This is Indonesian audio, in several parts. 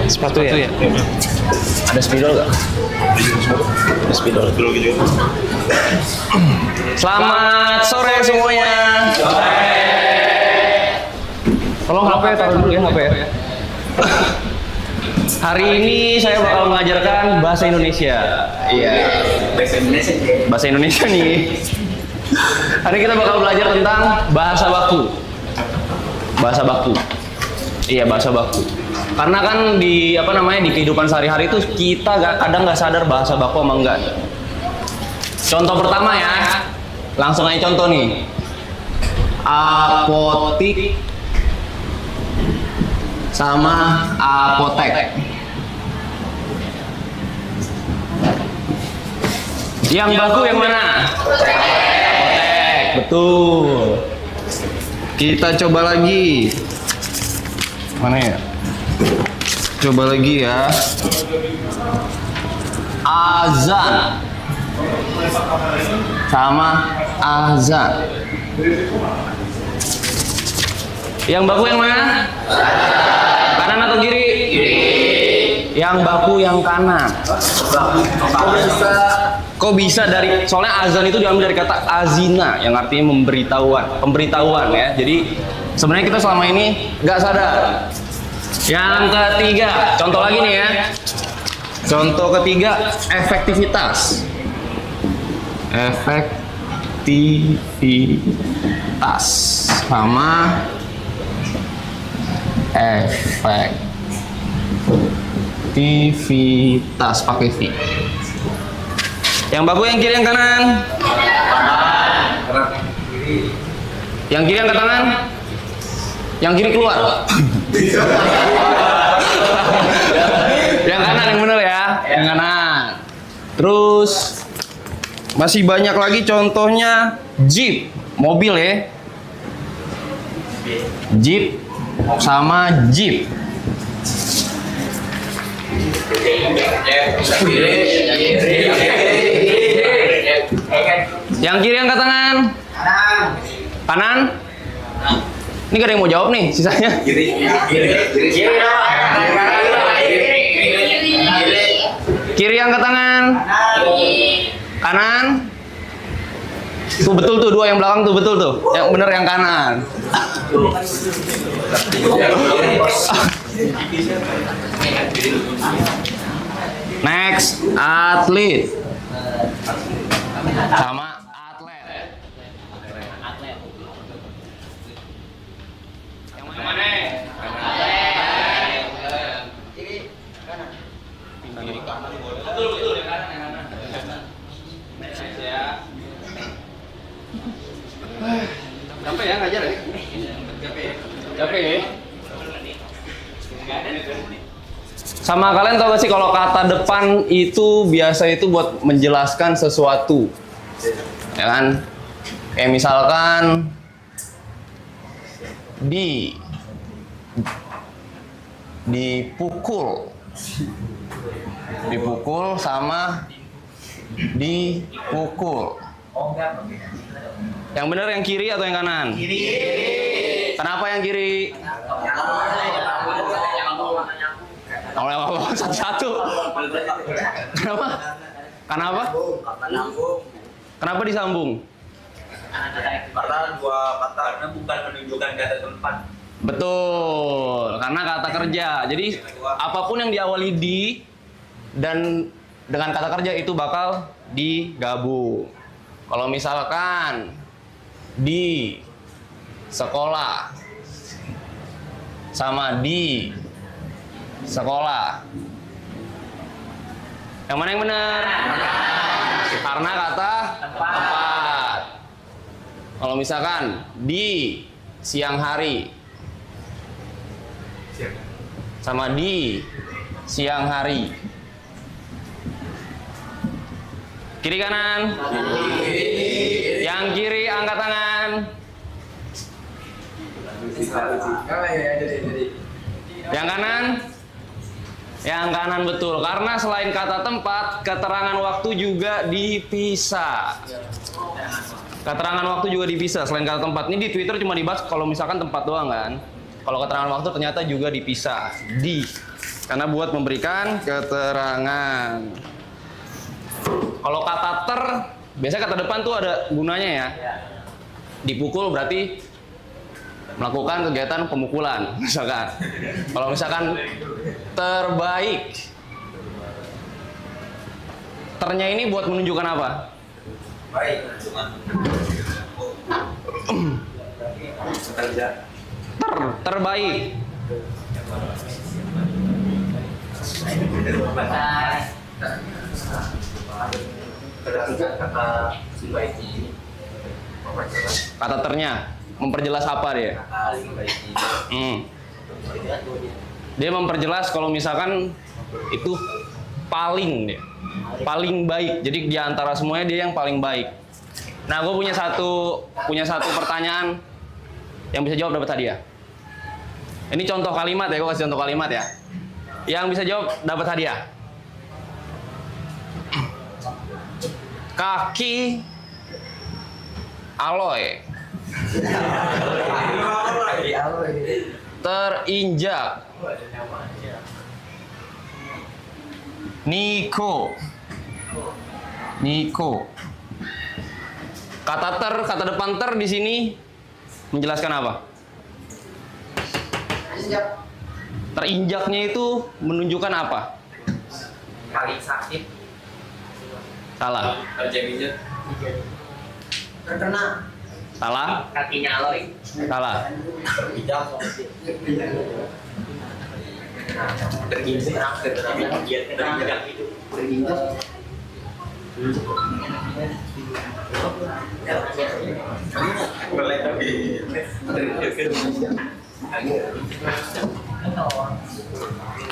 Sepatu ya? Ada spidol nggak? Ada spidol. Selamat sore semuanya. Tolong HP taruh dulu ya HP ya. Hari ini saya bakal mengajarkan bahasa Indonesia. Iya. Bahasa Indonesia nih. Hari ini kita bakal belajar tentang bahasa baku. Bahasa baku. Iya, bahasa baku. Karena kan di di kehidupan sehari-hari itu kita kadang nggak sadar bahasa baku sama enggak. Contoh pertama ya, langsung aja contoh nih. Apotik sama apotek. Yang baku yang mana? Apotek, betul. Kita coba lagi. Mana ya? Coba lagi ya. Azan sama azan. Yang baku yang mana? Kanan atau kiri? Yang baku yang kanan. Kok bisa dari? Soalnya azan itu diambil dari kata azina yang artinya pemberitahuan ya. Jadi sebenarnya kita selama ini nggak sadar. Yang ketiga, contoh lagi nih ya. Contoh ketiga, efektivitas. Efektivitas sama efektivitas pakai V. Yang baku yang kiri yang kanan? Yang kiri angkat tangan? Yang kiri keluar? Yang kanan yang bener ya? Yang kanan. Terus masih banyak lagi contohnya Jeep, mobil ya. Jeep sama Jeep. Yang kiri angkat tangan. Kanan. Ini gak ada yang mau jawab nih, sisanya. Kiri angkat tangan. Kanan. Tuh betul tuh, dua yang belakang tuh betul tuh. Yang bener yang kanan. Next, atlet. Sama atlet. Yang mana? Kiri kanan. Kiri kanan. Betul yang kanan yang kanan. Next ya. Capek ya ngajar ya? Capek ya? Sama kalian tau gak sih kalau kata depan itu biasa itu buat menjelaskan sesuatu, ya kan? Kayak misalkan dipukul sama dipukul. Yang benar yang kiri atau yang kanan? Kiri. Kenapa yang kiri? Satu-satu. Kenapa? Kenapa disambung? Karena dua kata, karena bukan menunjukkan kata tempat. Betul, karena kata kerja. Jadi apapun yang diawali di dan dengan kata kerja itu bakal digabung. Kalau misalkan di sekolah sama di sekolah, yang mana yang benar? Karena kata tempat. Kalau misalkan di siang hari sama di siang hari, kiri kanan? Yang kiri angkat tangan. Yang kanan? Yang kanan betul. Karena selain kata tempat, keterangan waktu juga dipisah. Keterangan waktu juga dipisah selain kata tempat. Ini di Twitter cuma dibahas kalau misalkan tempat doang kan. Kalau keterangan waktu ternyata juga dipisah karena buat memberikan keterangan. Kalau kata biasanya kata depan tuh ada gunanya ya. Dipukul berarti melakukan kegiatan pemukulan misalkan. Kalau misalkan terbaik, ternya ini buat menunjukkan apa? Baik, cuma terbaik. Kata ternya memperjelas apa dia? Dia memperjelas kalau misalkan itu paling baik. Jadi di antara semuanya dia yang paling baik. Nah, gue punya satu pertanyaan yang bisa jawab dapat hadiah. Ini contoh kalimat ya, gue kasih contoh kalimat ya. Yang bisa jawab dapat hadiah. Kaki Aloy terinjak Niko. Kata depan di sini menjelaskan apa? Terinjaknya itu menunjukkan apa? paling sakit. Salah. Terjadinya Terkena Salah. kakinya Aloy. Salah. Terinjak itu.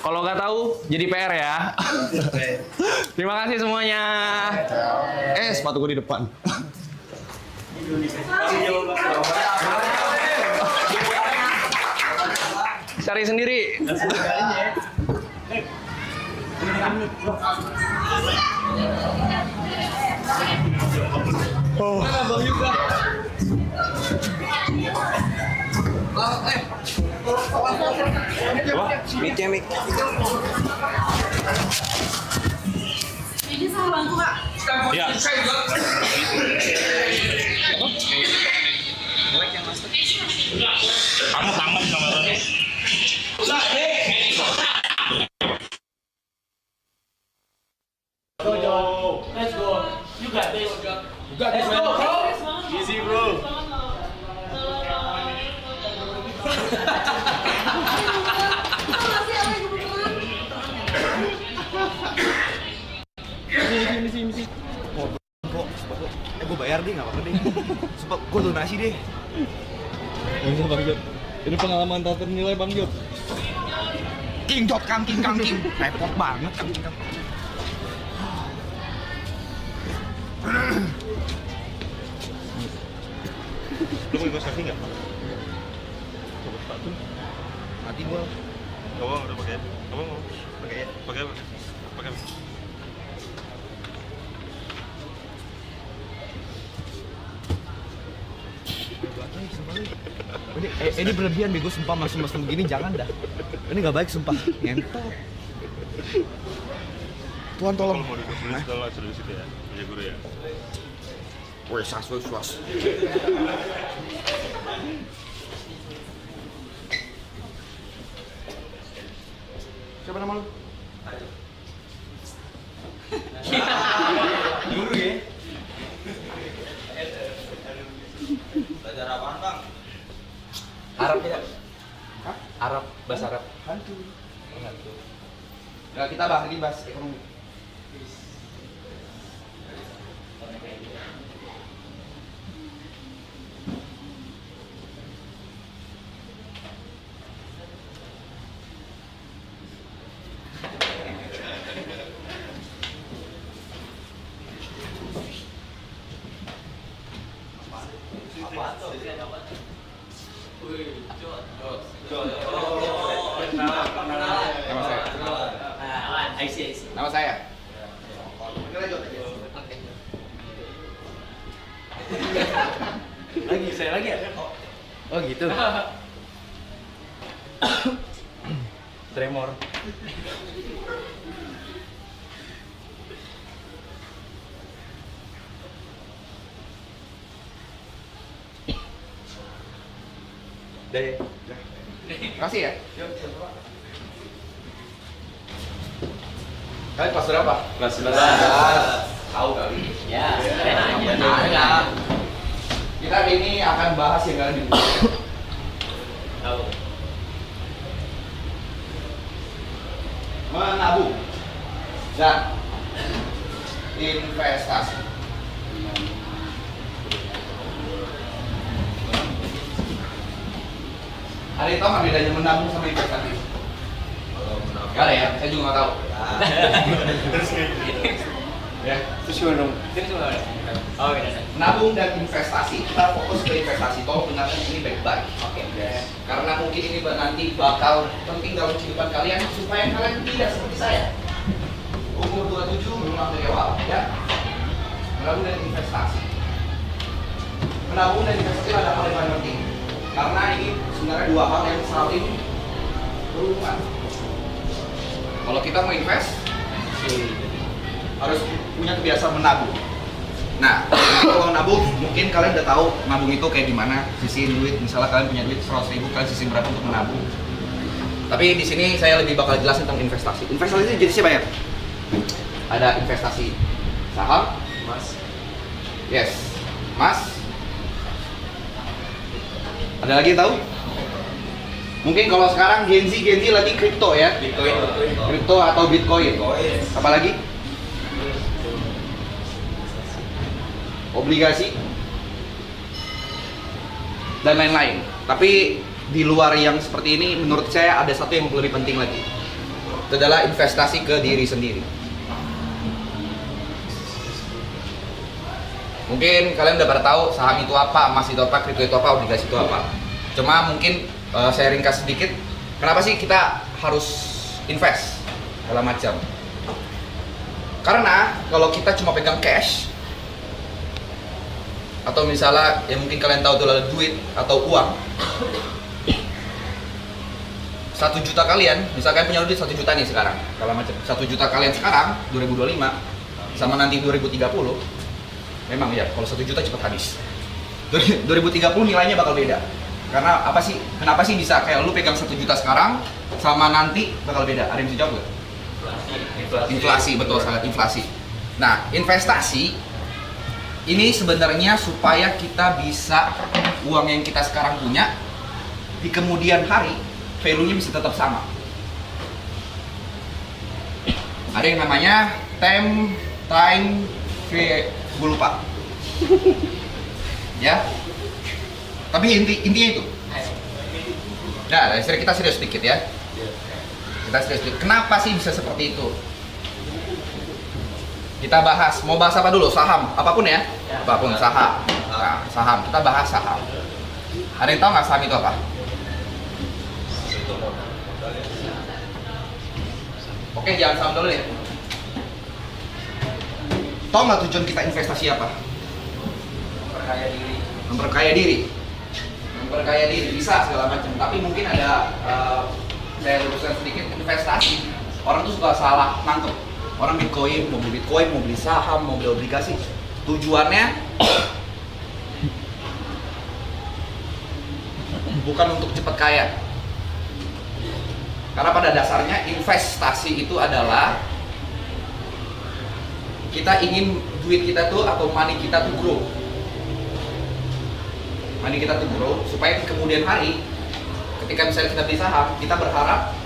Kalau nggak tahu, jadi PR ya. Terima kasih semuanya. Sepatu gue di depan. Cari sendiri. Oh. Mik. Ini sama bangku kak. Ya. Kamu tamat sama Roni. Let's go. You got this. You got this, man. Easy, bro. Misi. Oh, kok. Gue bayar deh, nggak apa-apa deh. Sumpah, gue donasi deh. Gak bisa Bang Jod. Ini pengalaman tak ternilai Bang Jod. King. Repot banget King. Lu mau ikut selfie nggak? Coba sepatu. Mati gue. Kamu udah pakai? Kamu mau pakai ya? Pakai. Ini berlebihan bego, sumpah masuk begini jangan dah. Ini nggak baik sumpah. Ngentot. Tuhan tolong. Kalau mau ikut tulis sekolah suruh situ ya, punya guru ya. Woi, sas. Siapa nama lu? Guru ya. Belajar apaan, Bang? Arab tidak? Hah? Arab, bahasa Arab. Hantu. Hantu. Nah, kita bahas ekonomi. Nama saya. Oke. Lagi, saya lagi ya? Oh gitu. Tremor. Deh. Kasih ya. Kalian kelas berapa? Kelas 11. Tahu kali. Ya. Nah, kita hari ini akan bahas yang kalian dibutuhkan. Tahu. Menabung dan investasi. Ada yang tahu nggak bedanya menabung sama investasi? Gak ada ya, saya juga nggak tahu. Ya. Terus gimana dong? Oh, iya. Menabung dan investasi, kita fokus ke investasi. Tolong dengarkan ini baik-baik. Oke. Karena mungkin ini nanti bakal penting dalam kehidupan kalian supaya kalian tidak seperti saya. Umur 27 belum langsung awal, ya. Menabung dan investasi. Menabung dan investasi adalah hal yang paling penting. Karena ini sebenarnya dua hal yang saling berhubungan. Kalau kita mau invest, harus punya kebiasaan menabung. Nah, kalau nabung, mungkin kalian udah tahu nabung itu kayak gimana, sisihin duit. Misalnya kalian punya duit 100.000, kalian sisihin berapa untuk menabung. Tapi di sini saya lebih bakal jelasin tentang investasi. Investasi itu jenisnya banyak. Ada investasi saham, Mas. yes, emas. Ada lagi yang tahu? Mungkin kalau sekarang Gen Z lagi kripto ya, Bitcoin. kripto atau Bitcoin. Apalagi? Obligasi dan lain-lain. Tapi di luar yang seperti ini, menurut saya ada satu yang lebih penting lagi. Itu adalah investasi ke diri sendiri. Mungkin kalian udah pada tahu saham itu apa, emas itu apa, kripto itu apa, obligasi itu apa. Cuma mungkin saya ringkas sedikit. Kenapa sih kita harus invest segala macam? Karena kalau kita cuma pegang cash, atau misalnya yang mungkin kalian tahu itu adalah duit atau uang, 1 juta kalian, misalkan punya duit 1 juta nih sekarang, kalau macam 1 juta kalian sekarang 2025 sama nanti 2030, memang ya kalau 1 juta cepat habis. 2030 nilainya bakal beda. Karena apa sih? Kenapa sih bisa kayak lu pegang 1 juta sekarang sama nanti bakal beda? Ada yang bisa jawab nggak? Inflasi, betul, sangat inflasi. Nah, investasi ini sebenarnya supaya kita bisa uang yang kita sekarang punya di kemudian hari value-nya bisa tetap sama. Ada yang namanya time gue lupa. Ya. Tapi intinya itu. Nah, kita serius sedikit ya. Kita serius sedikit. Kenapa sih bisa seperti itu? Kita bahas, mau bahas apa dulu? Saham, apapun ya? Apapun, saham. Nah, saham, kita bahas saham. Ada yang tahu nggak saham itu apa? Oke, jangan saham dulu ya. Tahu nggak tujuan kita investasi apa? Perkaya diri. Memperkaya diri. Memperkaya diri, bisa segala macam. Tapi mungkin ada, saya luruskan sedikit, investasi. Orang tuh suka salah nangkep. Orang Bitcoin, mau beli saham, mau beli obligasi. Tujuannya bukan untuk cepat kaya. Karena pada dasarnya investasi itu adalah kita ingin duit kita tuh atau money kita tuh grow. Money kita tuh grow supaya di kemudian hari ketika misalnya kita beli saham, kita berharap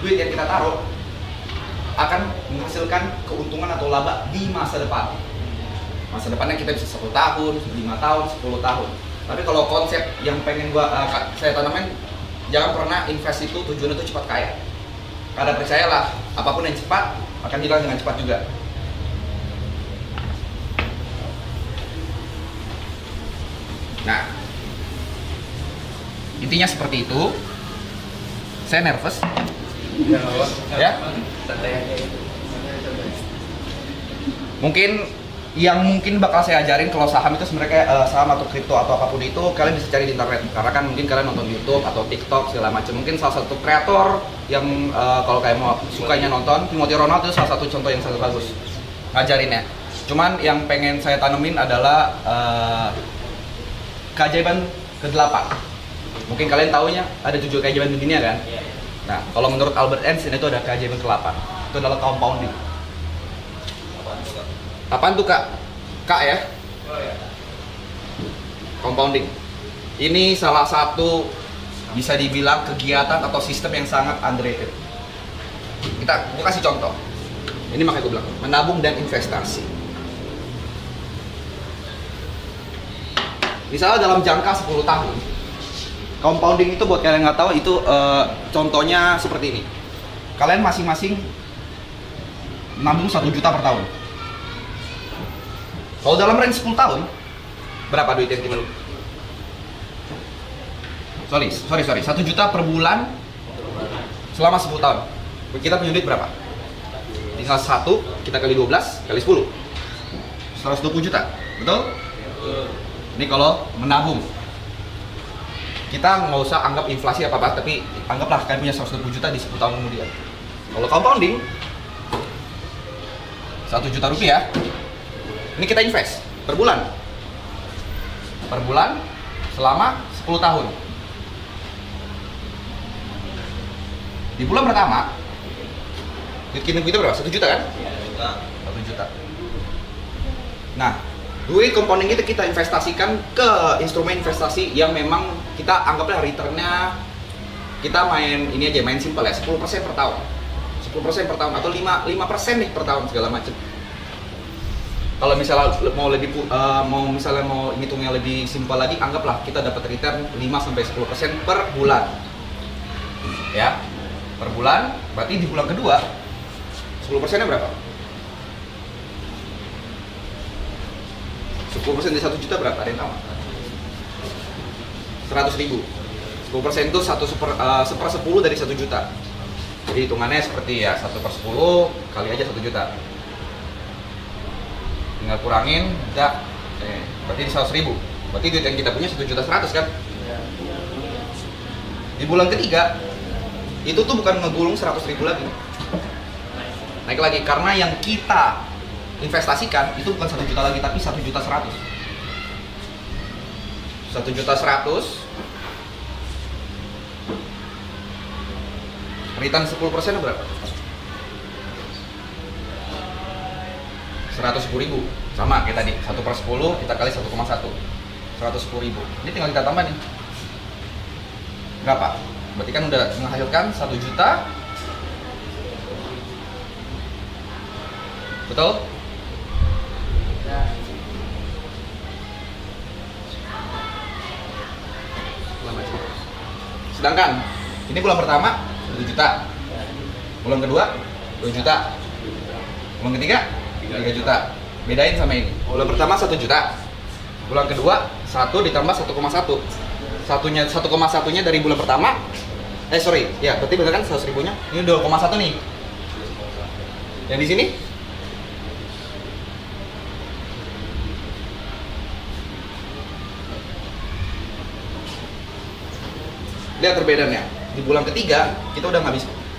duit yang kita taruh akan menghasilkan keuntungan atau laba di masa depan. Masa depannya kita bisa 1 tahun, 5 tahun, 10 tahun. Tapi kalau konsep yang pengen saya tanamin, jangan pernah invest itu tujuannya itu cepat kaya. Karena percayalah, apapun yang cepat akan hilang dengan cepat juga. Nah, intinya seperti itu. Saya nervous. Ya. Mungkin yang mungkin bakal saya ajarin kalau saham itu sebenarnya saham atau kripto atau apapun itu kalian bisa cari di internet, karena kan mungkin kalian nonton YouTube atau TikTok segala macam. Mungkin salah satu kreator yang kalau kalian mau sukanya nonton, Timothy Ronald itu salah satu contoh yang sangat bagus ngajarinnya. Cuman yang pengen saya tanemin adalah keajaiban ke-8. Mungkin kalian taunya ada 7 keajaiban di dunia kan? Nah, kalau menurut Albert Einstein itu ada keajaiban ke-8. Itu adalah compounding. Apaan tuh Kak? Kak ya? Compounding. Ini salah satu bisa dibilang kegiatan atau sistem yang sangat underrated. Gue kasih contoh. Ini makanya gue bilang menabung dan investasi. Misalnya dalam jangka 10 tahun, compounding itu buat kalian nggak tahu itu contohnya seperti ini. Kalian masing-masing nabung 1 juta per tahun. Kalau dalam range 10 tahun, berapa duit yang kita? Sorry, 1 juta per bulan selama 10 tahun. Kita punya duit berapa? Tinggal 1, kita kali 12, kali 10. 120 juta, betul? Ini kalau menabung. Kita nggak usah anggap inflasi apa-apa, tapi anggaplah kalian punya 120 juta di 10 tahun kemudian. Kalau compounding, 1 juta rupiah, ini kita invest per bulan selama 10 tahun. Di bulan pertama duit kita berapa? 1 juta kan? 1 juta. Nah, duit compounding itu kita investasikan ke instrumen investasi yang memang kita anggaplah returnnya, kita main simple ya, 10% per tahun. 10% per tahun atau 5% nih per tahun segala macam. Kalau misalnya mau hitungnya lebih simpel lagi, anggaplah kita dapat return 5-10% per bulan. Ya. Per bulan, berarti di bulan kedua 10%-nya berapa? 10% dari 1 juta berapa? Ada yang tahu? 100.000. 10% itu 1/10 dari 1 juta. Jadi hitungannya seperti ya 1/10 kali aja 1 juta. Tinggal kurangin, udah, berarti 100.000. Berarti duit yang kita punya 1.100.000 kan? Di bulan ketiga, itu tuh bukan ngegulung 100.000 lagi. Naik lagi, karena yang kita investasikan itu bukan 1 juta lagi, tapi 1.100.000. 1.100.000 return 10% berapa? 110.000. Sama kayak tadi, 1/10 kita kali 1,1. 110.000. Ini tinggal kita tambah nih. Berapa? Berarti kan udah menghasilkan 1 juta. Betul? Sedangkan ini bulan pertama 1 juta, bulan kedua 2 juta, bulan ketiga 3 juta. Bedain sama ini. Bulan pertama 1 juta, bulan kedua 1 ditambah 1,1. 1,1-nya dari bulan pertama. Ya berarti bener kan 100.000-nya. Ini 2,1 nih. Yang di sini lihat perbedaannya. Di bulan ketiga kita udah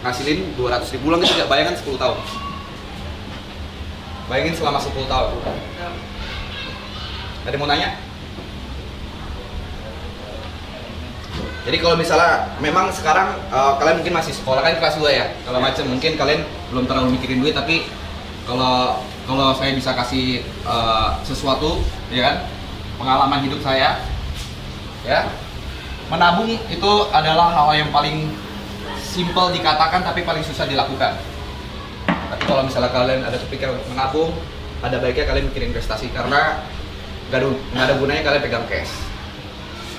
ngasilin 200.000. Bulan ketiga, bayangkan 10 tahun. Bayangin selama 10 tahun. Ada yang mau nanya? Jadi kalau misalnya memang sekarang kalian mungkin masih sekolah kan kelas 2 ya, kalau macam mungkin kalian belum terlalu mikirin duit, tapi kalau saya bisa kasih sesuatu ya kan, pengalaman hidup saya ya, menabung itu adalah hal yang paling simple dikatakan tapi paling susah dilakukan. Tapi kalau misalnya kalian ada kepikiran untuk menabung, ada baiknya kalian mikirin investasi, karena nggak ada gunanya kalian pegang cash.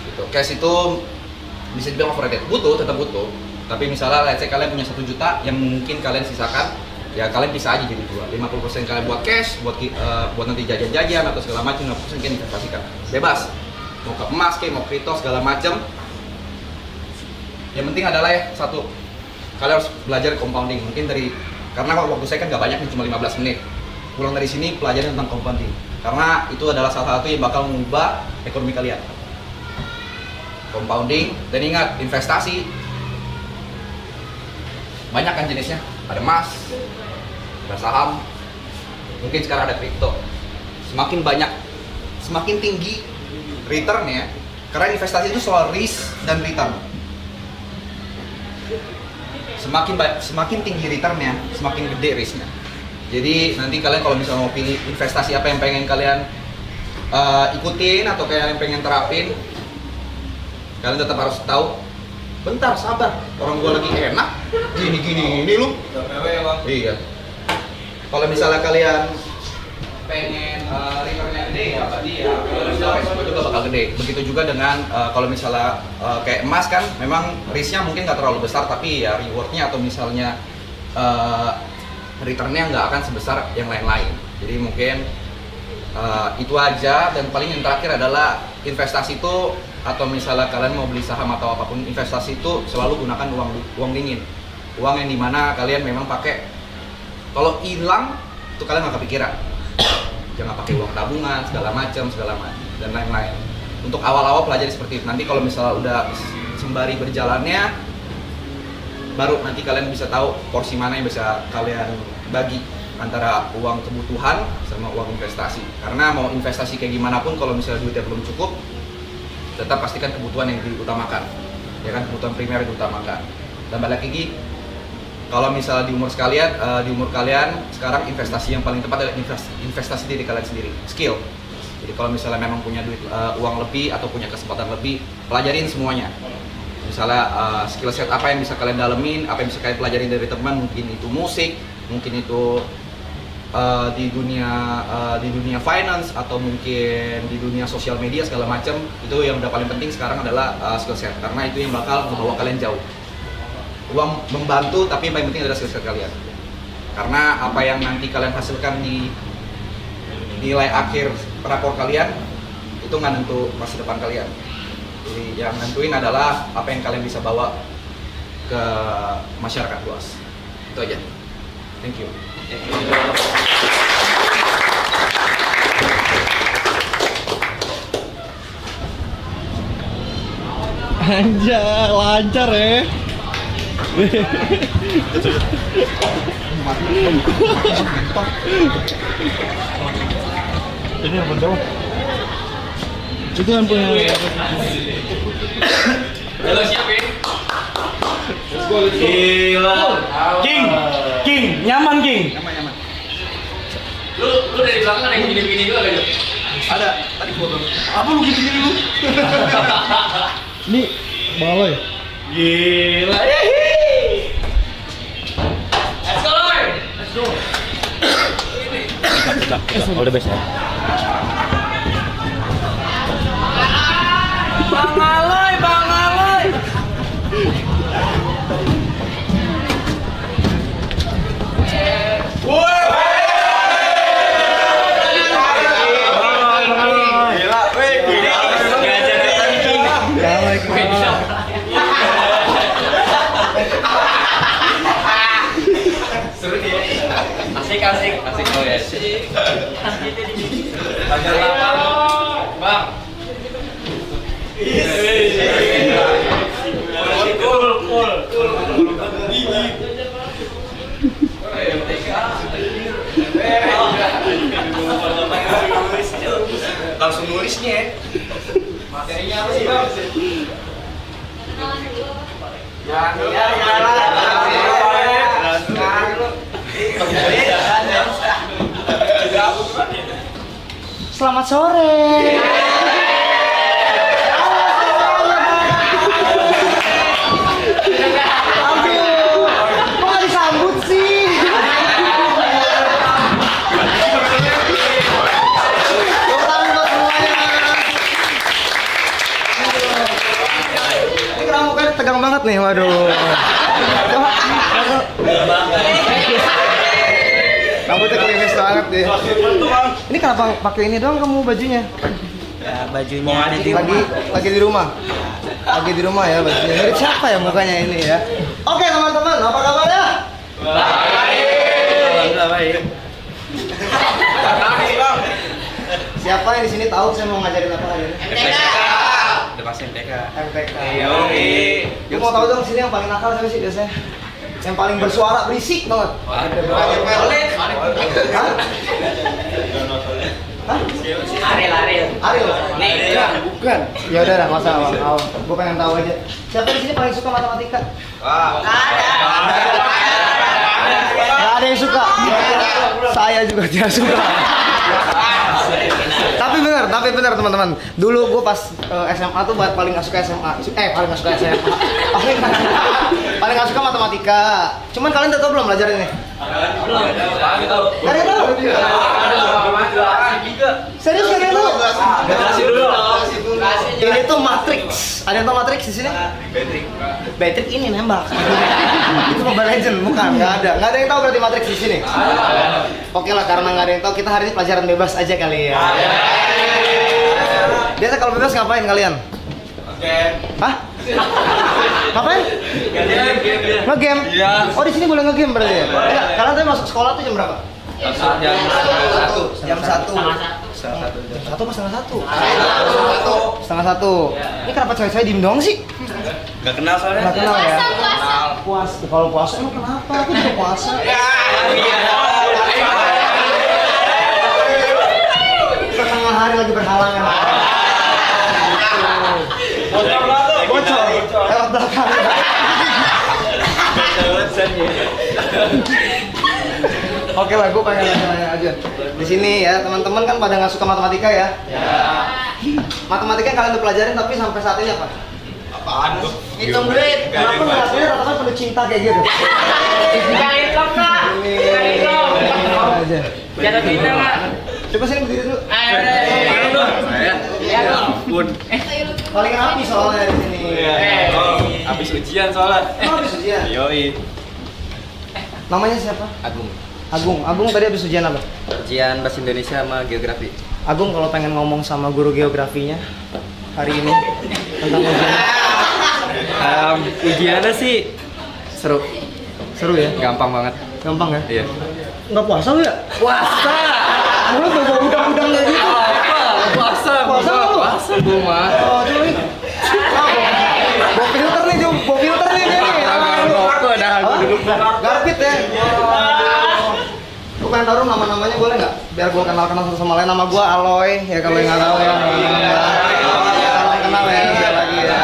Gitu. Cash itu bisa dibilang overrated, tetap butuh. Tapi misalnya let's say kalian punya 1 juta yang mungkin kalian sisakan, ya kalian bisa aja jadi 50% kalian buat cash, buat nanti jajan-jajan atau segala macam, 50% kalian investasikan. Bebas. Mau ke emas, mau kripto segala macam. Yang penting adalah ya satu, kalian harus belajar compounding. Mungkin karena waktu saya kan nggak banyak nih, cuma 15 menit. Pulang dari sini pelajarin tentang compounding. Karena itu adalah salah satu yang bakal mengubah ekonomi kalian. Compounding, dan ingat, investasi banyak kan jenisnya. Ada emas, ada saham, mungkin sekarang ada kripto. Semakin banyak, semakin tinggi returnnya, karena investasi itu soal risk dan return. Semakin tinggi returnnya, semakin gede risknya. Jadi nanti kalian kalau misalnya mau pilih investasi apa yang pengen kalian ikutin atau kalian pengen terapin, kalian tetap harus tahu. Bentar, sabar. Orang gua lagi enak. Gini ini lu. Iya. Kalau misalnya kalian pengen returnnya gede ya berarti ya resiko juga bakal gede. Begitu juga dengan kalau misalnya kayak emas kan, memang risknya mungkin nggak terlalu besar, tapi ya rewardnya atau misalnya returnnya nggak akan sebesar yang lain-lain. Jadi mungkin itu aja. Dan paling yang terakhir adalah investasi itu, atau misalnya kalian mau beli saham atau apapun investasi itu, selalu gunakan uang dingin, uang yang dimana kalian memang pakai. Kalau hilang itu kalian nggak kepikiran. Jangan pakai uang tabungan segala macam dan lain-lain. Untuk awal-awal pelajari seperti itu. Nanti kalau misalnya udah sembari berjalannya, baru nanti kalian bisa tahu porsi mana yang bisa kalian bagi antara uang kebutuhan sama uang investasi. Karena mau investasi kayak gimana pun, kalau misalnya duitnya belum cukup, tetap pastikan kebutuhan yang diutamakan, ya kan, kebutuhan primer diutamakan. Dan balik lagi, kalau misalnya di umur kalian sekarang investasi yang paling tepat adalah investasi diri kalian sendiri, skill. Jadi kalau misalnya memang punya duit, uang lebih atau punya kesempatan lebih, pelajarin semuanya. Misalnya skill set apa yang bisa kalian dalemin, apa yang bisa kalian pelajarin dari teman, mungkin itu musik, mungkin itu di dunia finance, atau mungkin di dunia sosial media segala macam. Itu yang udah paling penting sekarang adalah skill set, karena itu yang bakal membawa kalian jauh. Uang membantu, tapi yang paling penting adalah skill set kalian. Karena apa yang nanti kalian hasilkan di nilai akhir rapor kalian itu nggak nentu masa depan kalian. Jadi yang nentuin adalah apa yang kalian bisa bawa ke masyarakat luas. Itu aja. Thank you. Anjay, lancar ya. Ini yang benda. Itu yang punya. Halo, siapin. Gila. King, nyaman King. Nyaman. Lu dari belakang ada yang gini-gini juga kan? Ada. Tadi gua belum. Apa lu gitu-gitu lu? Ini balai. Gila. Let's go, Loy. Let's go. Udah best ya. Bang Aloy. Asik oh ya. Ajar lapar. Bang. Langsung nulisnya. Materinya apa sih, Bang? Selamat sore. Kok nggak disambut sih? Ini kenapa mukanya tegang banget nih, waduh. Rambutnya klinis banget deh. Ini kenapa pakai ini doang kamu bajunya? Ya, bajunya ada di rumah. Lagi di rumah. Lagi di rumah ya bajunya. Mirip siapa ya mukanya ini ya? Oke teman-teman, apa kabarnya? Baik. Baik. Siapa yang di sini tahu saya mau ngajarin apa hari ini? Udah pasti MTK. MTK. Yoi. Gue mau tahu dong sini yang paling nakal siapa sih biasanya? Yang paling bersuara berisik banget. Hah? Hah? Ariel. Bukan. Ya udah, enggak usah, Bang. Gue pengen tahu aja. Siapa di sini paling suka matematika? Nggak ada yang suka. Saya juga tidak suka. Tapi benar teman-teman. Dulu gue pas SMA tuh paling nggak suka SMA. Paling nggak suka SMA. Paling nggak suka matematika. Cuman kalian udah tahu belum belajar ini? Belum. Nggak ada yang tahu. Serius nggak ada yang tahu? Kasih dulu. Ini tuh matrix. Ada yang tahu matrix di sini? Matrix ini nembak. Itu Mobile Legend, bukan? Nggak ada yang tahu berarti matrix di sini. Oke lah, karena nggak ada yang tahu, kita hari ini pelajaran bebas aja kali ya. Biasa kalau bebas ngapain kalian? Hah? Ngapain? Nge-game? Iya. Oh di sini boleh nge-game berarti ya? Enggak, kalian tadi masuk sekolah tuh jam berapa? Jam 1. Satu apa setengah satu? Setengah satu. Ini kenapa cewek-cewek diem doang sih? Gak kenal soalnya. Nggak kenal ya? Puasa. Kalau puasa emang kenapa? Aku juga puasa. Setengah hari lagi berhalangan. Bocor. Lewat belakang. Oke lah, gue pengen nanya aja. Di sini ya, teman-teman kan pada nggak suka matematika ya? Matematika yang kalian udah pelajarin tapi sampai saat ini apa? Apaan tuh? Hitung duit. Kenapa ngeliatnya rata-rata penuh cinta kayak gitu? Jangan hitung kak. Jangan hitung. Aja. Jatuh cinta kak. Coba sini berdiri dulu. Ya Bun. Paling rapi soalnya di sini. Habis ujian soalnya. Habis ujian. Yoi. Namanya siapa? Agung tadi habis ujian apa? Ujian bahasa Indonesia sama geografi. Agung kalau pengen ngomong sama guru geografinya hari ini tentang ujian. Ujiannya sih seru. Seru ya? Gampang banget. Gampang ya? Iya. Nggak puasa lu ya? Puasa. Mulut bawa udang-udang kayak gitu. Puasa. Puasa lu? Puasa gue mah. Oh, coba nih. Bawa filter nih, Jum. Bawa filter nih dia nih. Rokok dah aku dulu. Garpit ya? Gue pengen taruh nama-namanya boleh nggak? Biar gue kenal-kenal satu sama lain. Nama gue Aloy, ya kalau yang nggak tahu ya. Kenal ya, biar lagi ya.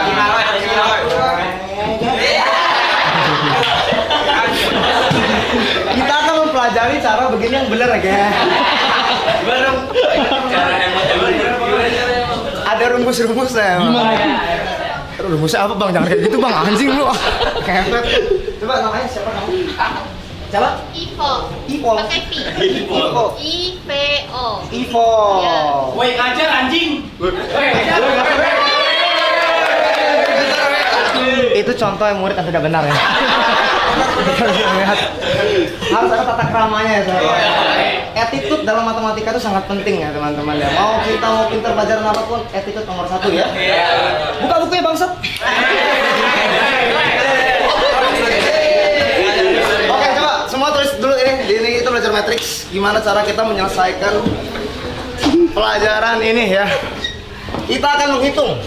Kita akan mempelajari cara begini yang benar ya. Gimana dong? Cara hemat. Ada rumus-rumusnya. Rumusnya apa bang? Jangan kayak gitu bang, anjing lu. Kepet. Coba namanya siapa kamu? Siapa? Ivo. Ivo. Pakai P. Ivo. IVO. Ivo. Ya. Woi, ngajar anjing. Itu contoh yang murid yang tidak benar ya. Harus ada tata keramanya ya saya. Attitude dalam matematika itu sangat penting ya teman-teman ya. Mau kita mau pintar pelajaran apapun, attitude nomor 1 ya. Buka bukunya bangsat. Oke coba semua tulis dulu ini kita belajar matriks. Gimana cara kita menyelesaikan pelajaran ini ya. Kita akan menghitung.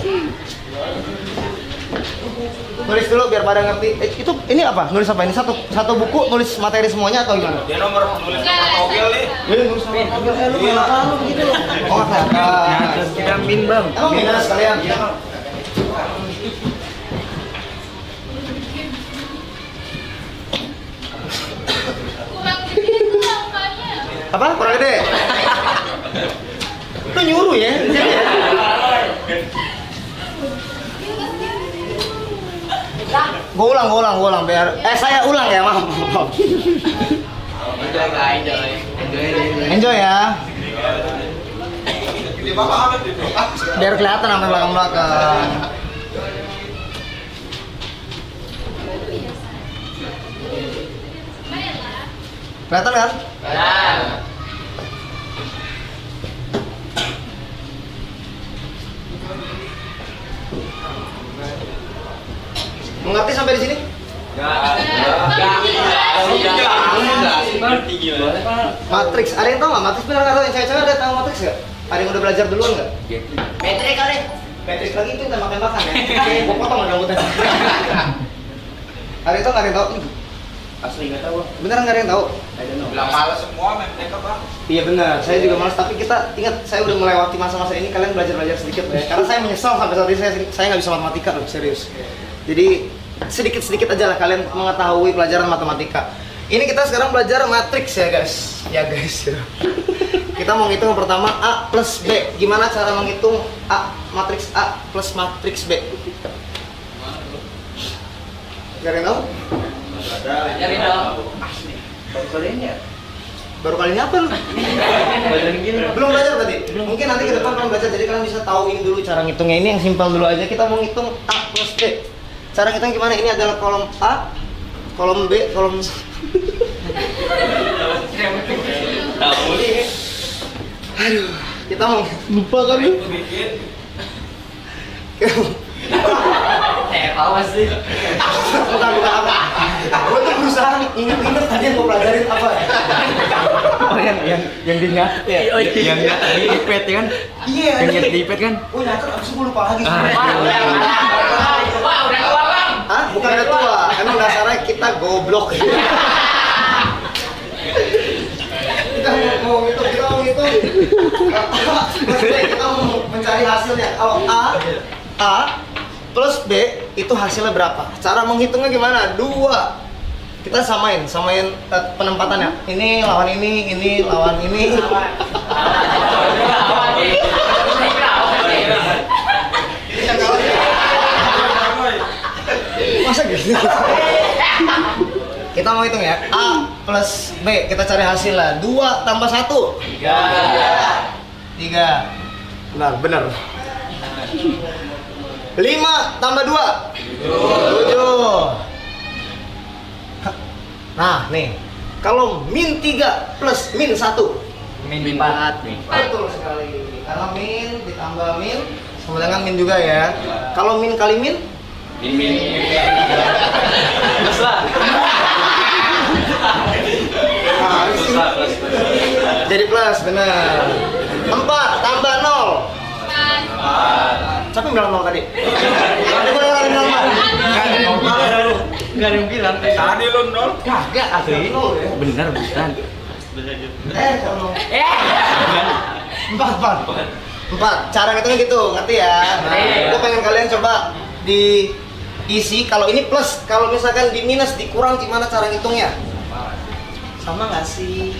Nulis dulu biar pada ngerti. Itu ini apa? Nulis apa ini? Satu buku nulis materi semuanya atau gimana? Dia nulis nama togel nih. Nulis sama togel. Lu main apa lu begitu lu? Oh, kakak. Kita min bang. Emang minus sekalian. Kurang gede itu angkanya. Apa? Kurang gede. Itu nyuruh ya. Gue ulang biar saya ulang ya, maaf. Enjoy ya. Biar kelihatan sampai belakang-belakang. Kelihatan kan? Mengerti sampai di sini? Matrix, ada yang tahu nggak? Matrix benar nggak tahu? Yang cewek-cewek ada tahu matrix nggak? Ada yang udah belajar duluan nggak? Metrik kali. Patrick lagi itu tembak-tembakan ya? Gue potong ada rambutnya. Ada itu nggak ada yang tahu? Asli nggak tahu. Beneran nggak ada yang tahu? Bilang malas semua main mereka bang. Iya benar, saya juga malas. Tapi kita ingat, saya udah melewati masa-masa ini. Kalian belajar sedikit ya. Karena saya menyesal sampai saat ini saya nggak bisa matematika loh, serius. Jadi sedikit-sedikit aja lah kalian mengetahui pelajaran matematika. Ini kita sekarang belajar matriks ya guys. Ya guys. Kita mau ngitung yang pertama A plus B. Gimana cara menghitung A matriks A plus matriks B? Gak ada yang tahu? Nyari dong. Baru kali ini apa lu? Belum belajar berarti? Mungkin nanti ke depan belum belajar, jadi kalian bisa tahu ini dulu cara ngitungnya. Ini yang simpel dulu aja. Kita mau ngitung A plus B. Cara ngitung gimana? Ini adalah kolom A, kolom B, kolom Aduh, kita mau lupa kan lu? Awas sih. Bukan apa. Gue tuh berusaha inget tadi yang mau pelajarin apa. Oh yang diingat ya? Yang di iPad kan? Iya. Yang lihat di iPad kan? Oh nyatet, abis gue lupa lagi. Wah, udah tua bang. Hah? Bukan ada tua, emang dasarnya kita goblok. Kita mau ngitung. Kita mau mencari hasilnya. Kalau A plus B itu hasilnya berapa? Cara menghitungnya gimana? 2. Kita samain penempatannya. Ini lawan ini lawan ini. Masa gitu? Kita mau hitung ya. A plus B, kita cari hasilnya. 2 tambah 1 3. Benar 5 tambah 2 7. Nah nih, kalau min 3 plus min 1 Min 4. betul sekali. Karena min ditambah min sama dengan min juga ya. Kalau min kali min Plus lah. jadi plus, benar. 4 tambah 0. Siapa yang bilang 0 tadi? Nggak ada yang bilang. Tadi lu 0. Kagak asli. Bener bukan. 4. Cara ngitungnya gitu, ngerti ya? Gue pengen kalian coba diisi. Kalau ini plus, kalau misalkan di minus, dikurang, gimana cara ngitungnya? Sama nggak sih?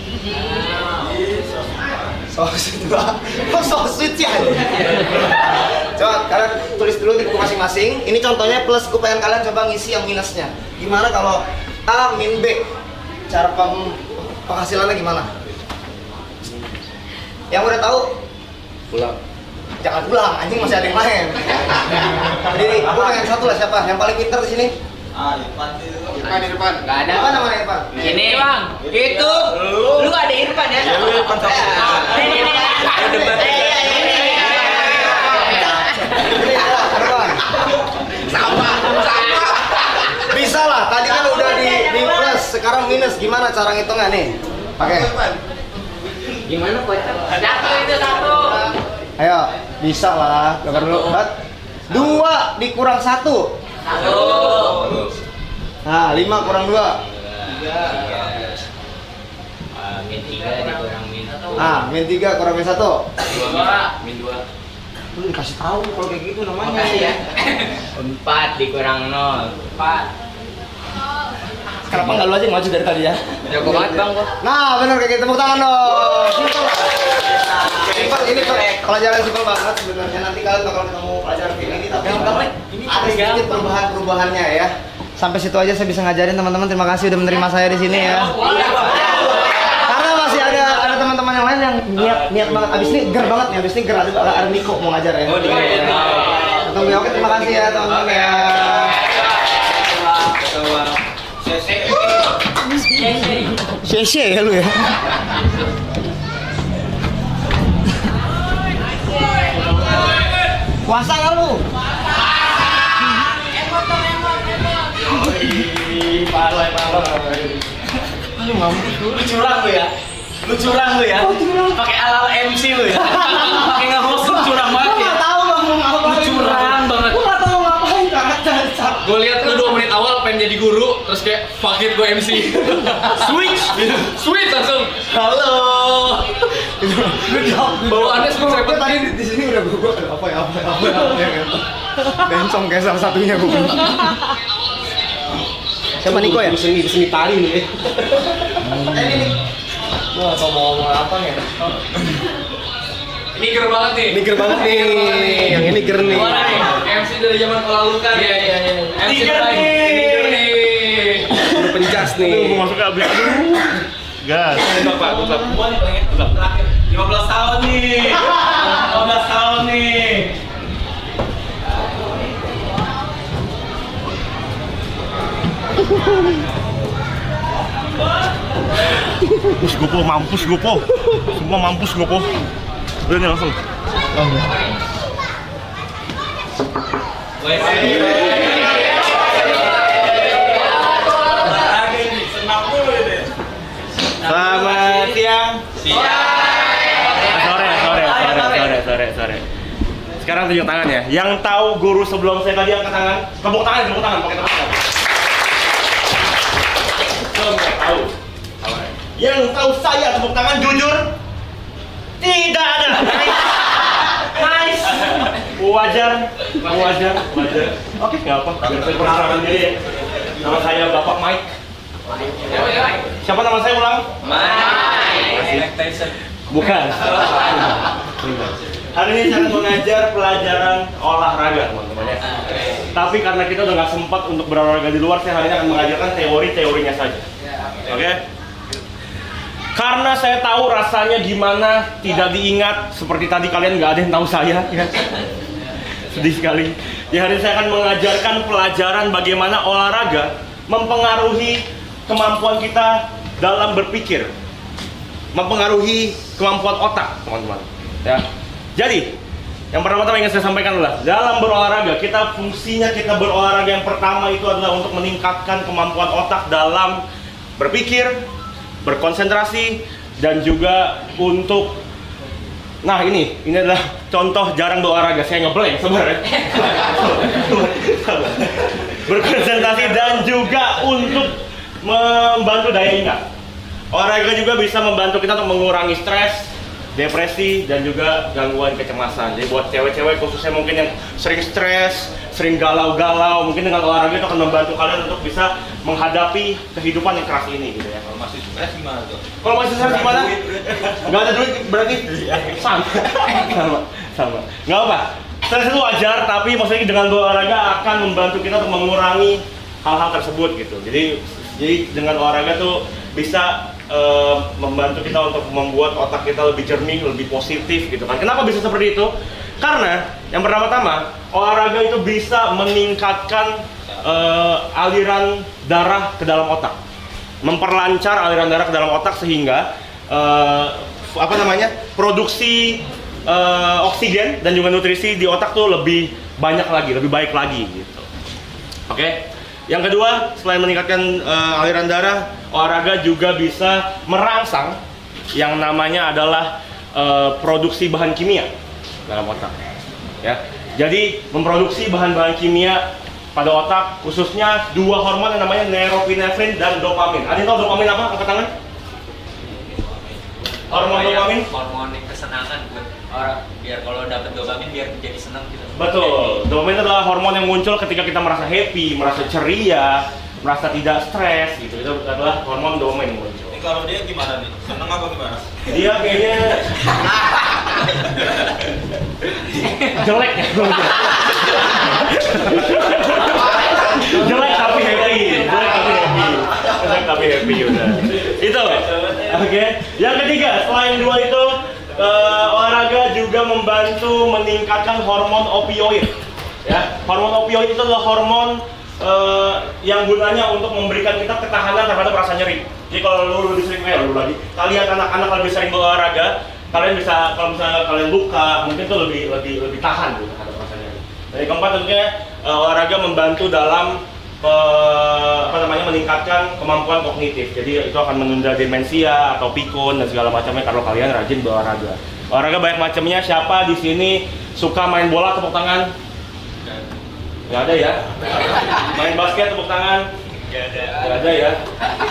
So sweet ya. Coba kalian tulis dulu di buku masing-masing. Ini contohnya plus, gue pengen kalian coba ngisi yang minusnya. Gimana kalau A min B? Cara penghasilannya gimana? Yang udah tahu? Pulang. Jangan pulang, anjing masih ada yang lain. Jadi aku pengen satu lah, siapa? Yang paling pintar di sini? Irfan di depan. Gak ada. Irfan sama Irfan? Ini bang. Itu. Lu ada Irfan ya? Lu Irfan sama. Sama. Bisa lah, tadi kan udah di plus, sekarang minus. Gimana cara ngitungnya nih? Pakai. Gimana kok? Satu itu satu. Ayo, bisa lah. Dengar dulu. 2 dikurang 1. 1. Nah, 5 kurang 2. Min 3 dikurang min 1. Ah, min 3 kurang min 1. 2. Min 2. Lu dikasih tahu kalau kayak gitu namanya. Makasih ya. 4 dikurang 0. 4. Kenapa nggak lu aja yang maju dari tadi ya? Jago banget bang kok. Nah, benar kayak gitu. Tepuk tangan dong. Simpel. Ini pelajaran simpel banget sebenarnya. Nanti kalian bakal ketemu pelajaran kayak gini, tapi ada sedikit perubahan-perubahannya ya. Sampai situ aja saya bisa ngajarin teman-teman. Terima kasih udah menerima saya di sini ya. Karena masih ada teman-teman yang lain yang niat banget. Abis ini ger banget nih. Abis ini ger ada Niko mau ngajar ya. Oh, oke, terima kasih ya teman-teman ya. Sese ya lu ya. Puasa kan lu? Lu curang lu ya? Lu curang lu ya? Pakai ala MC lu ya? Pakai nggak host lu curang banget Gua ya? nggak tahu bang mau ngapain. Lu curang banget. Gua nggak tahu ngapain karakter. Gue lihat lu 2 menit awal pengen jadi guru, terus kayak fuck it gue MC. Switch langsung. Halo. Bawaannya Gua cepet. tadi di sini udah gua apa ya bencong kayak salah satunya gua. Siapa Niko ya? Seni tari nih. Ini. Gua nggak tahu mau ngomong apa ya. Ini ger banget nih. Ini ger banget nih. Yang ini ger nih. Mana nih? MC dari zaman Kuala Lumpur. Iya. MC Ger nih. Udah penjas nih. Mau masuk ke abis. Gas. Pak, 15 tahun nih. 15 tahun nih. Mampus Gopo. Semua mampus Gopo. Udah nih langsung. Selamat siang. Sore. Sekarang tunjuk tangan ya. Yang tahu guru sebelum saya tadi angkat tangan. Tepuk tangan pakai tepuk tangan. Tahu. Yang tahu saya tepuk tangan jujur. Tidak ada. Nice. Wajar. Oke, nggak apa. Saya perkenalkan diri ya. Nama saya Bapak Mike. Siapa nama saya ulang? Bukan. Hari ini saya akan mengajar pelajaran olahraga, teman-teman ya. Tapi karena kita udah nggak sempat untuk berolahraga di luar, saya hari ini akan mengajarkan teori-teorinya saja. Oke? Karena saya tahu rasanya gimana tidak diingat, seperti tadi kalian nggak ada yang tahu saya, ya. Sedih sekali. Di hari ini saya akan mengajarkan pelajaran bagaimana olahraga mempengaruhi kemampuan kita dalam berpikir, mempengaruhi kemampuan otak, teman-teman. Ya. Jadi, yang pertama-tama ingin saya sampaikan adalah dalam berolahraga, fungsinya kita berolahraga yang pertama itu adalah untuk meningkatkan kemampuan otak dalam berpikir, berkonsentrasi, dan juga untuk ini adalah contoh jarang berolahraga, saya ngeblank sebenarnya. Berkonsentrasi dan juga untuk membantu daya ingat. Olahraga juga bisa membantu kita untuk mengurangi stres, depresi, dan juga gangguan kecemasan. Jadi buat cewek-cewek khususnya mungkin yang sering stres, sering galau-galau, mungkin dengan olahraga itu akan membantu kalian untuk bisa menghadapi kehidupan yang keras ini gitu ya. Kalau masih stres gimana tuh? Kalau masih stres gimana? Nggak ada duit berarti sama. Nggak apa. Stres itu wajar, tapi maksudnya dengan berolahraga akan membantu kita untuk mengurangi hal-hal tersebut gitu. Jadi dengan olahraga tuh bisa membantu kita untuk membuat otak kita lebih jernih, lebih positif gitu kan. Kenapa bisa seperti itu? Karena yang pertama-tama olahraga itu bisa meningkatkan aliran darah ke dalam otak, memperlancar aliran darah ke dalam otak sehingga produksi oksigen dan juga nutrisi di otak tuh lebih banyak lagi, lebih baik lagi gitu. Oke. Yang kedua, selain meningkatkan aliran darah, olahraga juga bisa merangsang yang namanya adalah produksi bahan kimia dalam otak. Ya, jadi memproduksi bahan-bahan kimia pada otak, khususnya 2 hormon yang namanya norepinefrin dan dopamin. Ada yang tahu dopamin apa? Angkat tangan. Hormon dopamin? Hormon kesenangan buat orang, biar kalau dapat dopamin biar jadi senang gitu. Betul. Dopamin adalah hormon yang muncul ketika kita merasa happy, merasa ceria, merasa tidak stres gitu. Itu adalah hormon dopamin yang muncul. Ini kalau dia gimana nih? Senang apa gimana? Dia kayaknya jelek ya. Jelek tapi happy. Jelek tapi happy udah. Itu. Oke. Yang ketiga, selain 2 itu olahraga juga membantu meningkatkan hormon opioid. Ya, hormon opioid itu adalah hormon yang gunanya untuk memberikan kita ketahanan terhadap rasa nyeri. Jadi kalau lu lebih sering kalian anak-anak lebih sering berolahraga, kalian bisa, kalau misalnya kalian luka, mungkin tuh lebih tahan gitu terhadap rasa nyeri. Dan yang keempat tentunya olahraga membantu dalam meningkatkan kemampuan kognitif. Jadi itu akan menunda demensia atau pikun dan segala macamnya kalau kalian rajin berolahraga. Olahraga banyak macamnya. Siapa di sini suka main bola, tepuk tangan? Nggak ada ya? Main basket, tepuk tangan? Nggak ada ya?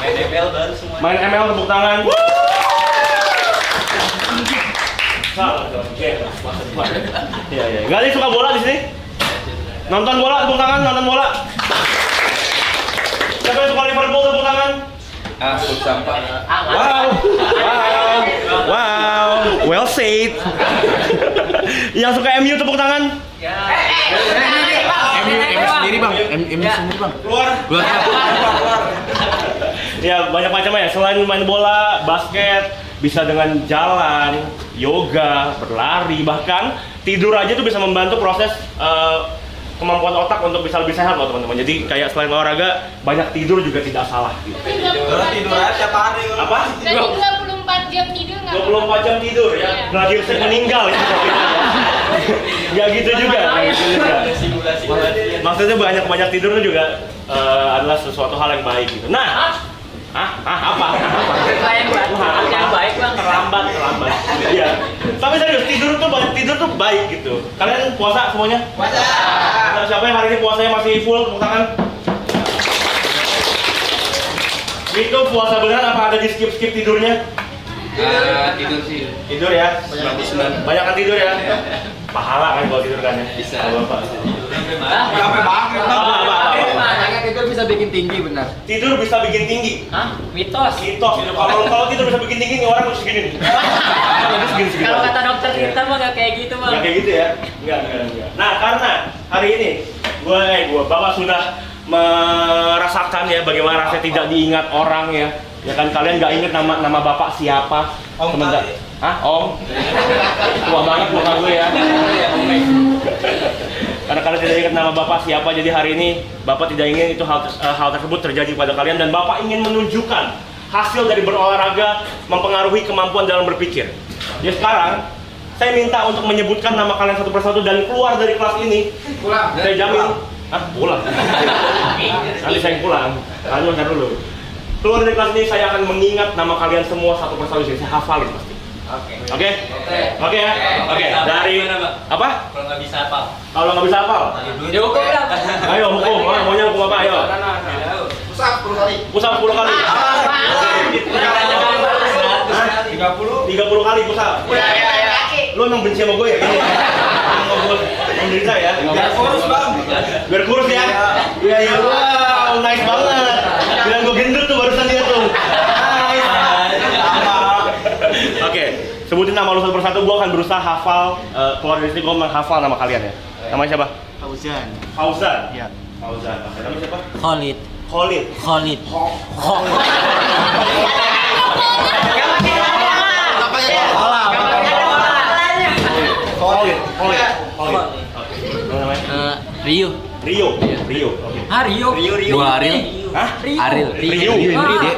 Main ML baru semua. Main ML, tepuk tangan? Salah dong, iya. Nggak ada yang suka bola di sini? Nonton bola, tepuk tangan, nonton bola. Siapa yang suka Liverpool, tepuk tangan? Sampah. Wow, well said. Yang suka MU, tepuk tangan? MU sendiri bang, MU sendiri bang. Keluar. Ya banyak macamnya. Selain main bola, basket, bisa dengan jalan, yoga, berlari, bahkan tidur aja tuh bisa membantu proses kemampuan otak untuk bisa lebih sehat loh teman-teman. Jadi kayak selain olahraga, banyak tidur juga tidak salah gitu. Tidur aja tiap hari. Apa? Berarti 24 jam tidur nggak? 24 jam tidur ya. Gladiator saya meninggal ya. Nggak gitu juga. Maksudnya banyak tidur itu juga adalah sesuatu hal yang baik gitu. Nah, apa? Yang baik bang. Terlambat. Iya. Tapi serius, tidur tuh baik gitu. Kalian puasa semuanya? Puasa. Siapa yang hari ini puasanya masih full? Tepuk tangan. Itu puasa beneran apa ada di skip tidurnya? Tidur sih. Tidur ya? Banyak kan tidur ya? Pahala kan kalau tidur kan ya? Bisa. Bapak. Capek banget. Apa? Tidur bisa bikin tinggi benar. Tidur bisa bikin tinggi. Hah? Mitos. Mitos itu. Kalau tidur bisa bikin tinggi nih orang harus segini nih. Segini. Kalau kata dokter kita mah nggak kayak gitu bang. Nggak kayak gitu ya? Enggak. Nah, karena hari ini Bapak sudah merasakan ya bagaimana rasanya tidak diingat orang ya. Ya kan kalian nggak ingat nama Bapak siapa? Sementara Om? Tua banget muka gue ya. Karena kalian tidak ingat nama Bapak siapa, jadi hari ini Bapak tidak ingin itu hal tersebut terjadi pada kalian dan Bapak ingin menunjukkan hasil dari berolahraga mempengaruhi kemampuan dalam berpikir. Jadi sekarang saya minta untuk menyebutkan nama kalian satu persatu dan keluar dari kelas ini. Pulang. Saya jamin. Pulang. Nanti saya pulang. Ntar dulu. Keluar dari kelas ini saya akan mengingat nama kalian semua satu persatu. Saya hafalin pasti. Oke ya. Oke. Dari apa? Kalau nggak bisa apa? Kalau nggak bisa hafal? Ya hukum dah. Ayo hukum. Maunya hukum apa? Ayo. Pusat 10 kali. Pusat 10 kali. 30 kali pusat. Lu emang benci sama gue ya? Menderita ya? Biar kurus bang. Biar kurus ya? Iya. Wow, nice banget. Bilang gue gendut tuh barusan dia tuh. Oke, sebutin nama lu satu persatu. Gue akan berusaha hafal. Keluar dari sini gue menghafal nama kalian ya. Namanya siapa? Fauzan. Iya. Fauzan. Oke, namanya siapa? Khalid. Khalid. Oke. Namanya? Rio. Oke. Rio. Dua Ariel. Hah? Ariel. Rio.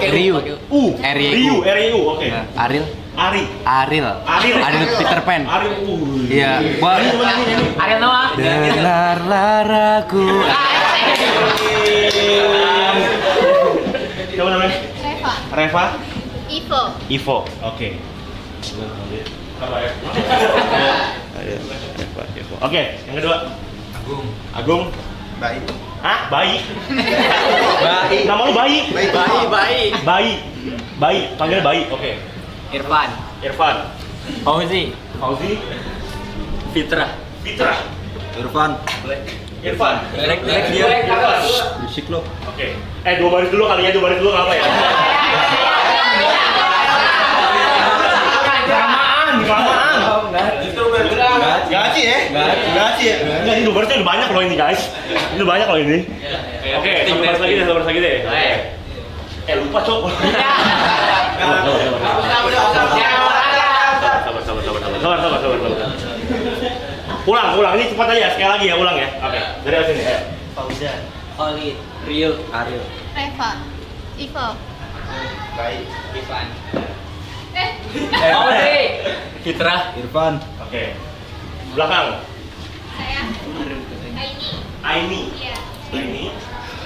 Rio. Oke. Ariel. Ariel. Peter Pan. Ariel. Iya. Ariel Noah. Dengarlah ragu. Siapa namanya? Reva. Ivo. Oke. Apa ya? Reva, Ivo. Oke, yang kedua. Agung. Baik. Hah? Bayi. Nama lu Bayi. Bayi. Panggil Bayi. Oke. Irfan. Fauzi. Fitra. Irfan. Irfan. Musik lo. Oke. 2 baris dulu kali ya. 2 baris dulu apa ya? Kelamaan. Gaci ya? Enggak, ini 2 barisnya udah banyak loh ini guys. Ini banyak loh ini. Oke, 1 baris lagi deh. Lupa cok. Sabar. Ulang. Ini cepat aja, sekali lagi ya, ulang ya. Oke, dari sini. Ayo. Fauzan. Khalid. Rio. Ariel. Reva. Ivo. Baik. Irfan. Fauzi. Fitra. Irfan. Oke. Belakang. Saya. Aini. Aini. Iya. Aini.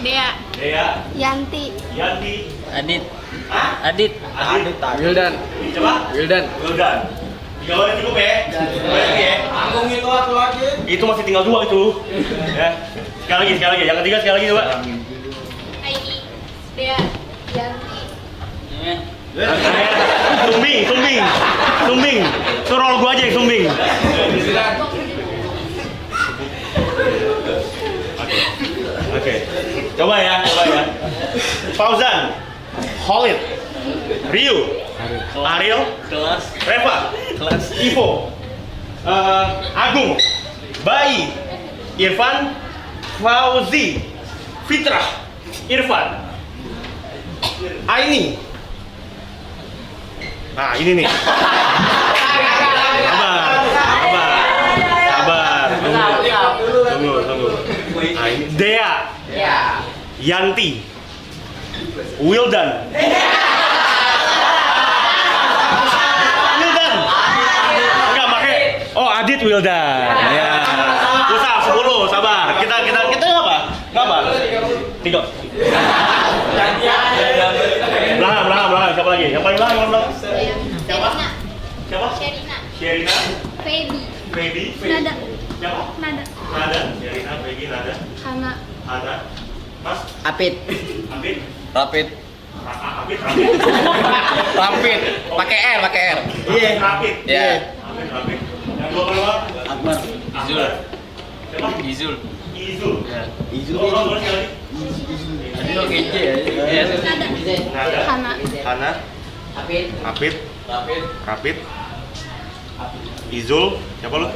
Dea. Dea, Yanti. Yanti, Adit. Hah? Adit. Adit, Wildan. coba. Wildan. Wildan. 3 orang cukup ya? Banyak ya? Anggung itu satu lagi. Itu masih tinggal 2 itu. Ya. Sekali lagi. Yang ketiga sekali lagi coba. Aini. Dea. Yanti. Sumbing. Suruh gua aja yang sumbing. Oke. Coba ya. Fauzan, Khalid, Rio, Ariel, Reva, Ivo, Agung, Bayi, Irfan, Fauzi, Fitrah, Irfan, Aini. Nah, ini nih. Sabar. Tunggu. Nah, ini Dea. Yanti. Wildan. Enggak pakai. Oh, Adit Wildan. Ya. Usah 10, sabar. Kita apa? 3. Belakang. Siapa lagi? Yang paling belakang. Sherina. Siapa? Sherina. Feby. Nada. Siapa? Nada. Nada. Sherina, Feby, Nada. Hana. Mas? Apit. Apit. Rapid. Rapid. Pakai R. Iya. Rapid. Iya. Rapid. Yang 2 keluar. Akbar. Siapa? Izul. Izul. Izul. Keluar sekali. Ini lo kece ya. Nada. Hana. Apit. Rapid. Izul. Siapa lu?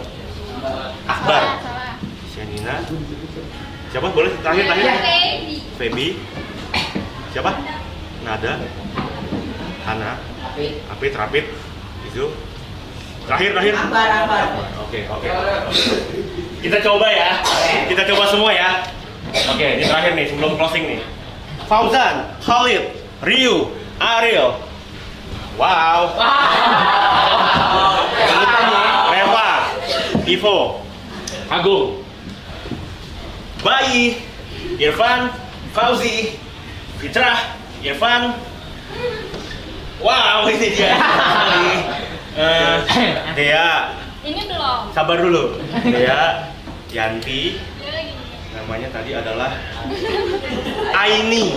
Akbar. Salah. Shenina. Siapa? Boleh terakhir. Feby. Siapa? Nada. Hana. Apit. Rapid. Izul. Terakhir. Akbar. Oke. Kita coba ya. Kita coba semua ya. Oke, ini terakhir nih sebelum closing nih. Fauzan, Khalid, Rio, Ariel. Wow. Reva, Ivo, Agung, Bayi, Irfan, Fauzi, Fitrah, Irfan. Wow, ini dia. Dea. Ini belum. Sabar dulu. Dea, Yanti. Namanya tadi adalah Aini.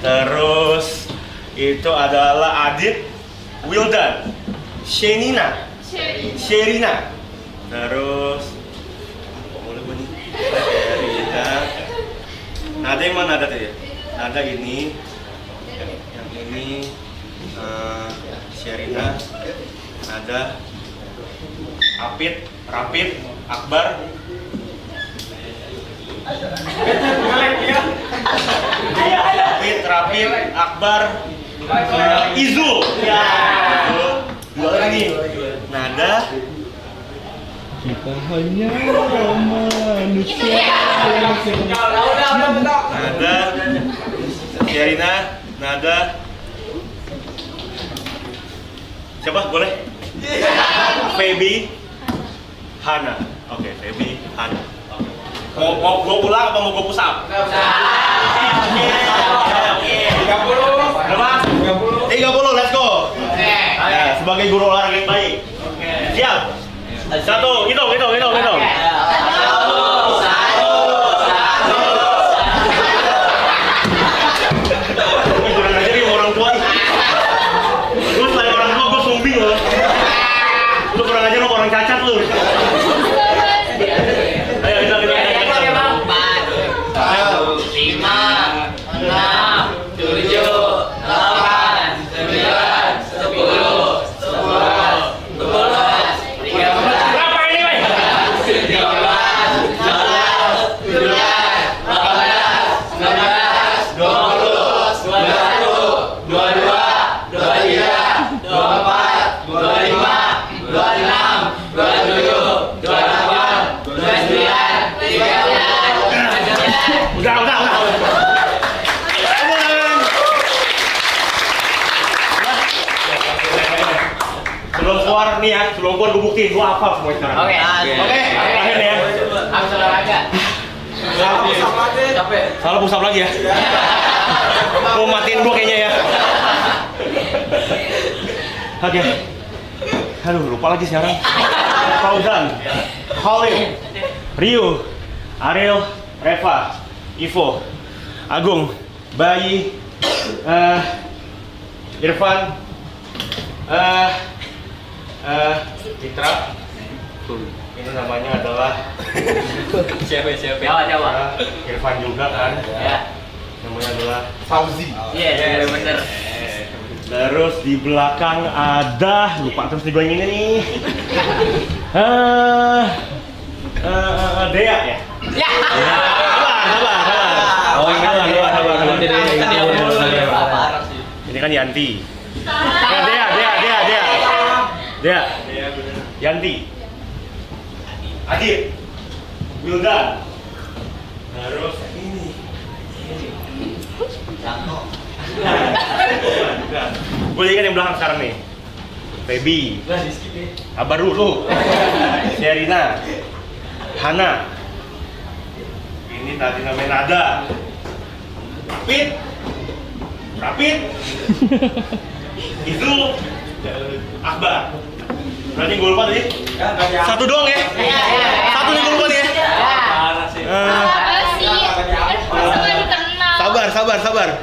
Terus itu adalah Adit, Wildan, Sherina. Terus apa boleh gua nih? Sherina. Nada yang mana ada tadi? Nada ini. Yang ini Sherina. Nada. Apit, Rapid, Akbar. Rapid, Akbar, Izul. Ya. Dua lagi. Nada. Kita hanya manusia. Nada. Sherina, Nada. Siapa? Boleh? Feby, Hana. Oke, Feby, Hana. Mau gue pulang apa mau gue push up? Oke. 30, let's go. Ya, sebagai guru olahraga yang baik. Siap. 1, hitung. Kurang ajar nih orang tua. Lu selain orang tua, gue sumbing loh. Lu kurang ajar lo orang cacat lu. Ayo, kita. 9. Sebelum keluar nih ya, sebelum keluar gue buktiin gue hafal semua sekarang. Oke. Terakhir nih ya. Harus olahraga. Salah pusap lagi ya. Mau matiin gua kayaknya ya. Oke. Aduh, lupa lagi sekarang. Fauzan, Khalid, Rio, Ariel, Reva, Ivo, Agung, Bayi, Irfan, Citra. Ini namanya adalah Siapa? Irfan juga kan. Ya. Namanya adalah Fauzi. Iya, bener. Terus di belakang ada, lupa terus gue yang ini nih. Dea ya? Ya. Sabar. Oh, ini Sabar. Ini kan Yanti. Dea. Yanti. Adit. Wildan. Terus ini. Boleh ingat yang belakang sekarang nih. Baby. Abar dulu. Sherina. Hana. Ini tadi namanya Nada. Rapid. Itu Akbar. Berarti gue lupa tadi? Satu doang ya? Satu nih gue lupa nih ya? Apa sih? Masa nggak dikenal? Sabar.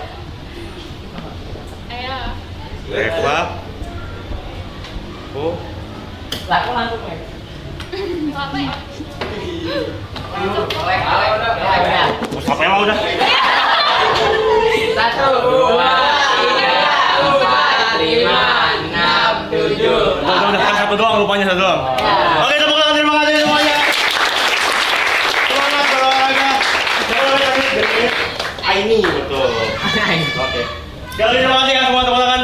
Ayo. Reva. Oh. Apa ya? Capella udah. 1, 2, 3, 4, 5, 6, 7. Udah kan satu doang, lupanya satu doang. Oke, tepuk tangan, terima kasih semuanya. Semangat berolahraga. Aini betul. Oke. Sekali lagi terima kasih ya semua, tepuk tangan.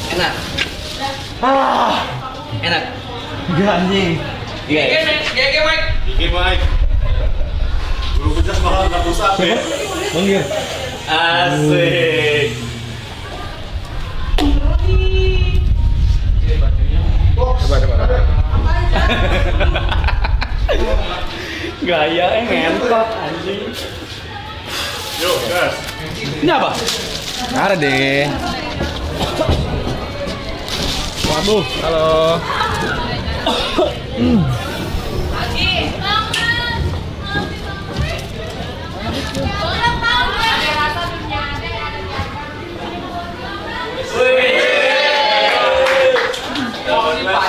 Enak. Enak. Enggak anjing. GG Mike. Mike. Guru kerja sekolah nggak pusat ya. Manggil. Asik. Gaya ngentot anjing. Yuk, gas. Ini apa? Ada deh. Waduh, halo.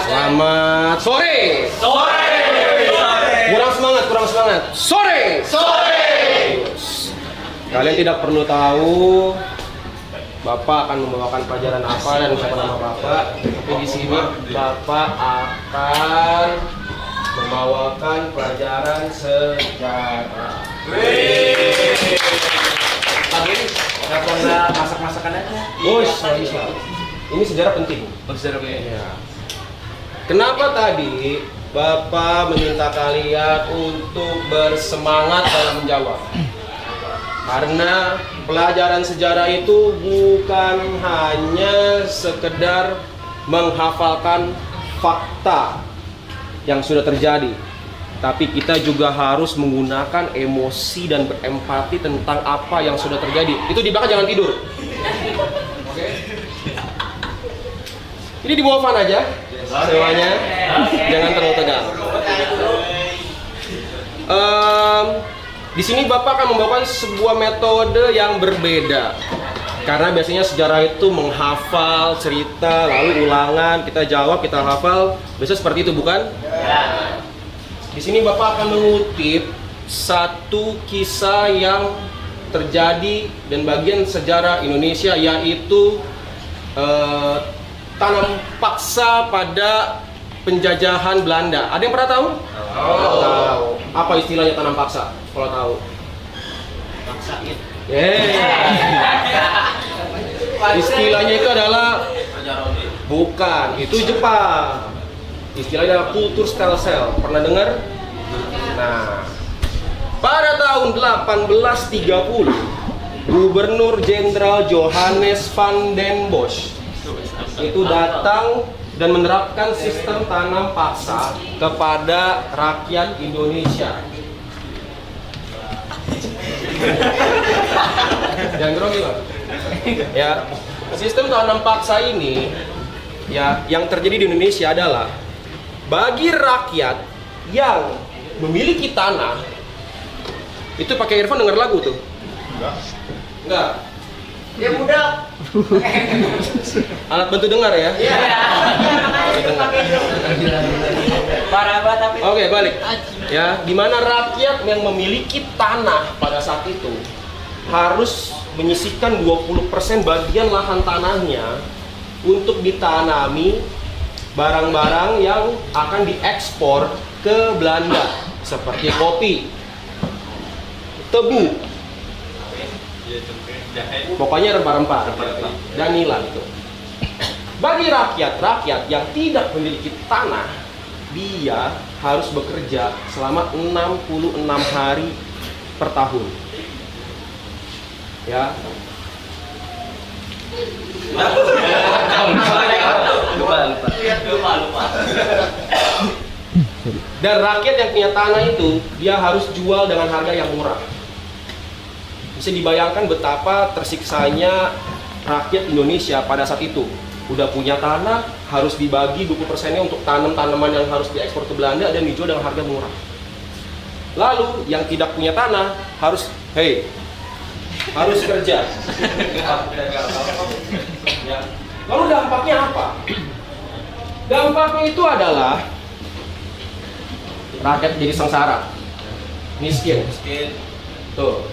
Selamat sore. Kurang semangat. Sore. Kalian tidak perlu tahu Bapak akan membawakan pelajaran apa dan siapa nama Bapak. Tapi di sini Bapak akan membawakan pelajaran sejarah. Pagi ini kenapa nggak masak-masakan aja? Bos, nggak bisa. Ini sejarah penting. Sejarah Ya. Kenapa tadi Bapak meminta kalian untuk bersemangat dalam menjawab? Karena pelajaran sejarah itu bukan hanya sekedar menghafalkan fakta yang sudah terjadi, tapi kita juga harus menggunakan emosi dan berempati tentang apa yang sudah terjadi. Itu di belakang jangan tidur. Oke. Ini di bawah fan aja semuanya, jangan terlalu tegang. Di sini Bapak akan membawakan sebuah metode yang berbeda. Karena biasanya sejarah itu menghafal cerita, lalu ulangan, kita jawab, kita hafal. Biasanya seperti itu, bukan? Di sini Bapak akan mengutip satu kisah yang terjadi dan bagian sejarah Indonesia, yaitu tanam paksa pada penjajahan Belanda. Ada yang pernah tahu? Tahu. Apa istilahnya tanam paksa? Kalau tahu. Paksain. Istilahnya itu adalah bukan, itu Jepang. Istilahnya adalah kultur stelsel. Pernah dengar? Nah, pada tahun 1830, Gubernur Jenderal Johannes van den Bosch itu datang dan menerapkan sistem tanam paksa kepada rakyat Indonesia. Jangan grogi, Pak. Ya, sistem tanam paksa ini ya yang terjadi di Indonesia adalah bagi rakyat yang memiliki tanah itu pakai earphone denger lagu tuh. Enggak. Dia budak. Alat bantu dengar ya? Iya. Parah banget tapi. Oke, balik. Ya, di mana rakyat yang memiliki tanah pada saat itu harus menyisihkan 20% bagian lahan tanahnya untuk ditanami barang-barang yang akan diekspor ke Belanda seperti kopi, tebu, pokoknya rempah-rempah dan nila itu. Bagi rakyat yang tidak memiliki tanah, dia harus bekerja selama 66 hari per tahun. Ya. Lupa. Dan rakyat yang punya tanah itu dia harus jual dengan harga yang murah. Bisa dibayangkan betapa tersiksanya rakyat Indonesia pada saat itu. Udah punya tanah, harus dibagi 20%-nya untuk tanam tanaman yang harus diekspor ke Belanda dan dijual dengan harga murah. Lalu yang tidak punya tanah harus kerja. Ya. Lalu dampaknya apa? Dampaknya itu adalah rakyat jadi sengsara, miskin. Tuh.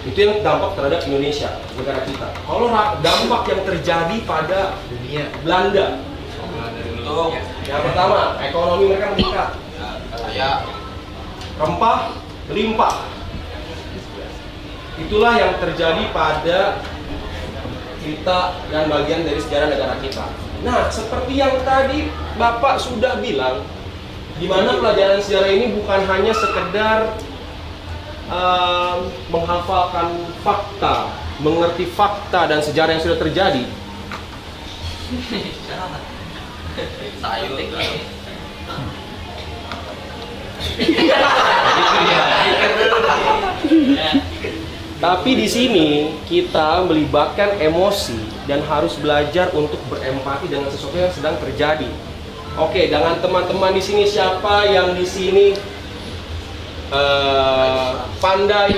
Itu yang dampak terhadap Indonesia, negara kita. Kalau dampak yang terjadi pada dunia Belanda, yang pertama, ekonomi mereka meningkat, rempah melimpah. Itulah yang terjadi pada kita dan bagian dari sejarah negara kita. Nah, seperti yang tadi Bapak sudah bilang, di mana pelajaran sejarah ini bukan hanya sekedar menghafalkan fakta, mengerti fakta dan sejarah yang sudah terjadi. Tapi di sini kita melibatkan emosi dan harus belajar untuk berempati dengan sesuatu yang sedang terjadi. Oke, dengan teman-teman di sini siapa yang di sini pandai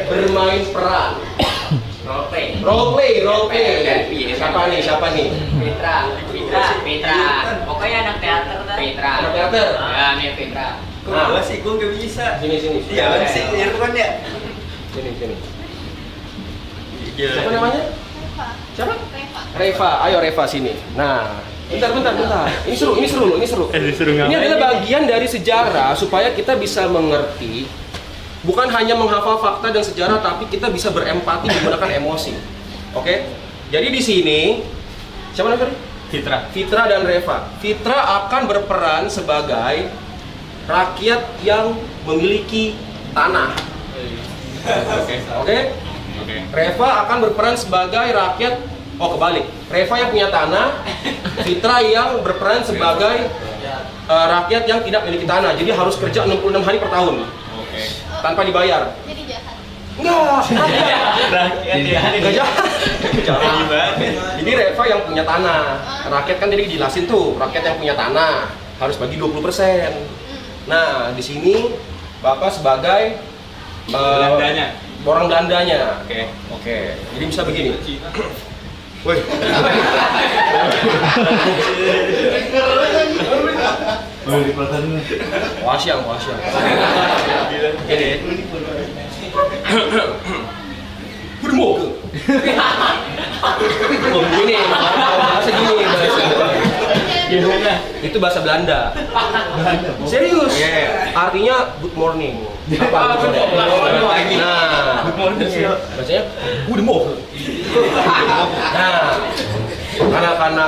bermain peran? Role play. Siapa nih? Petra. Pokoknya anak teater dah. Anak teater. Ya, nih Petra. Gua sih gua nggak bisa. Sini. Iya sih, Irfan ya. Sini. Siapa namanya? Siapa? Reva. Ayo Reva sini. Nah, bentar. Ini seru. Ini adalah bagian dari sejarah supaya kita bisa mengerti, bukan hanya menghafal fakta dan sejarah, tapi kita bisa berempati menggunakan emosi. Oke? Jadi di sini siapa namanya? Fitra dan Reva. Fitra akan berperan sebagai rakyat yang memiliki tanah. Oke? Reva akan berperan sebagai rakyat. Oh, kebalik. Reva yang punya tanah, Fitra yang berperan sebagai rakyat yang tidak memiliki tanah. Jadi harus kerja 66 hari per tahun. Tanpa dibayar. Jadi jahat. Enggak jahat. Jadi Reva yang punya tanah. Rakyat kan tadi dijelasin tuh, rakyat yang punya tanah harus bagi 20%. Nah, di sini Bapak sebagai orang Belandanya. Oke. Jadi bisa begini. Woi. Wasyang. Gini. Bermoga. Gini, bahasa gini. Itu bahasa Belanda. Serius? Artinya good morning. Apa? Nah, bahasanya good morning. Nah,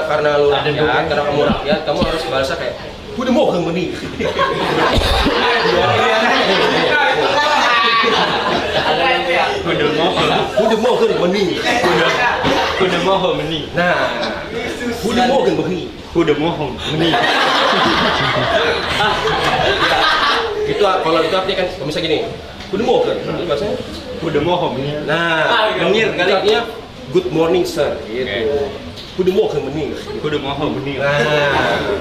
karena lu rakyat, karena kamu rakyat, kamu harus bahasa kayak good morning meni. Good morning meni. Udah mohon meni. Nah, udah mau kan begini. Udah mohon meni. Itu kalau itu artinya kan kalau misalnya gini, udah mau kan? Ini bahasanya. Udah mohon meni. Nah, Menir kali. artinya good morning sir, gitu. Udah mau kan meni. Udah mohon meni. Nah,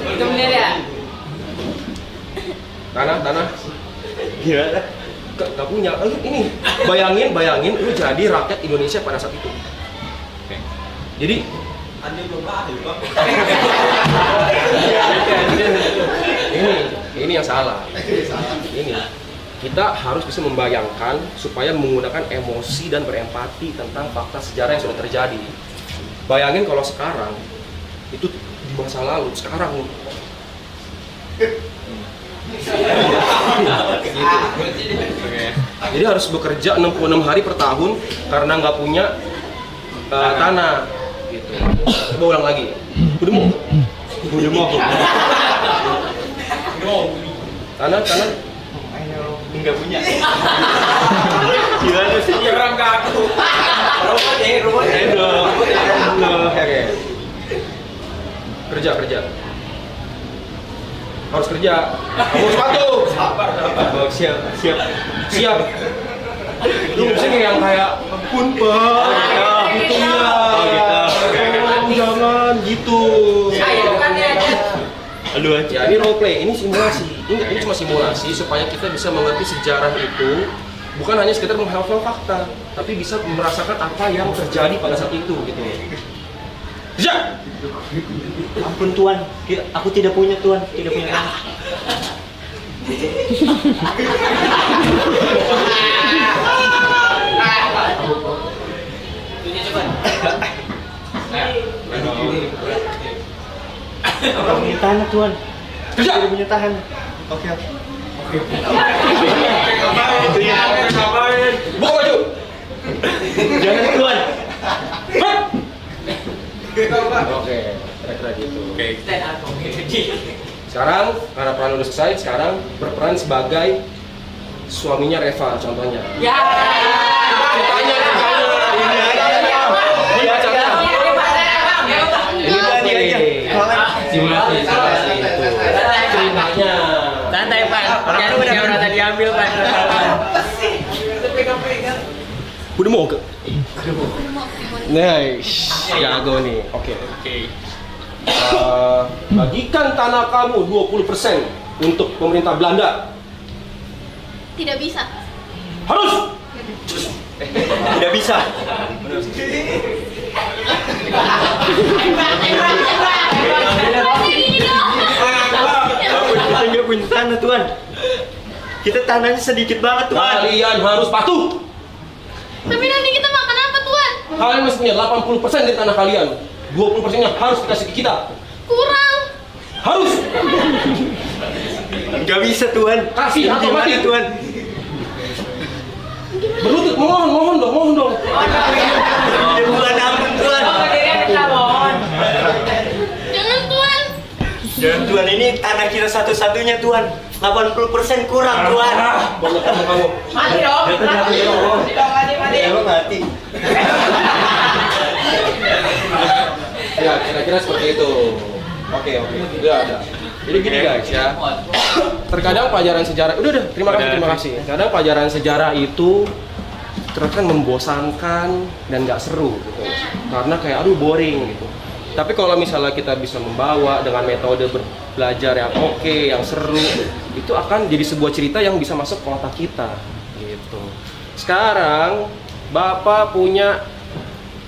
Itu bener ya? tanah. Gimana? Gak punya. Ini bayangin lu jadi rakyat Indonesia pada saat itu. Jadi ini yang salah. Ini kita harus bisa membayangkan supaya menggunakan emosi dan berempati tentang fakta sejarah yang sudah terjadi. Bayangin kalau sekarang itu di masa lalu, sekarang jadi harus bekerja 66 hari per tahun karena nggak punya tanah gitu. Coba ulang lagi. Udah mau tanah Enggak punya. Gimana sih? Orang kaku. Rumah Oke. Kerja harus kerja. Kamu sepatu. Siap. Lu mesti yang kayak ampun pak, gitu ya. Jangan gitu. Aduh aja. Ya ini role play, ini simulasi. Ini cuma simulasi supaya kita bisa mengerti sejarah itu bukan hanya sekedar menghafal fakta, tapi bisa merasakan apa yang terjadi pada saat itu gitu. Kerja. Ampun Tuan, aku tidak punya Tuan, tidak punya anak. Aku punya tanah Tuan. Kerja. Tidak punya tahan. Oke. Buka baju. Jangan Tuan. Oke, kira-kira gitu. Sekarang karena peran udah selesai, sekarang berperan sebagai suaminya Reva contohnya. Ya. Ceritanya. Ini pacarnya. Ini simulasi itu. Ceritanya. Santai Pak. Jangan merasa diambil Pak. Udah mau ke? Nice, jago nih. Oke. Bagikan tanah kamu 20% untuk pemerintah Belanda. Tidak bisa. Harus. Tidak bisa. Kita nggak punya tanah Tuan. Kita tanahnya sedikit banget Tuan. Kalian harus patuh. Tapi nanti kita makan apa, Tuan? Kalian mesti punya 80% dari tanah kalian. 20%-nya harus dikasih ke kita. Kurang. Harus. Nggak bisa Tuan. Kasih atau Gimana, mati Tuan? Berlutut, mohon dong. Ya bukan ampun Tuan. Jangan, Tuan. Jangan Tuan, ini tanah kita satu-satunya Tuan. 80% kurang Tuan. Banyak kamu. Mati dong. Mati. Emang mati. Ya, kira-kira seperti itu. Oke. Udah ada. Jadi gini guys ya. Terkadang pelajaran sejarah, udah, terima kasih. Kadang pelajaran sejarah itu terkadang membosankan dan nggak seru gitu. Karena kayak aduh boring gitu. Tapi kalau misalnya kita bisa membawa dengan metode belajar yang oke, yang seru, itu akan jadi sebuah cerita yang bisa masuk ke otak kita gitu. Sekarang Bapak punya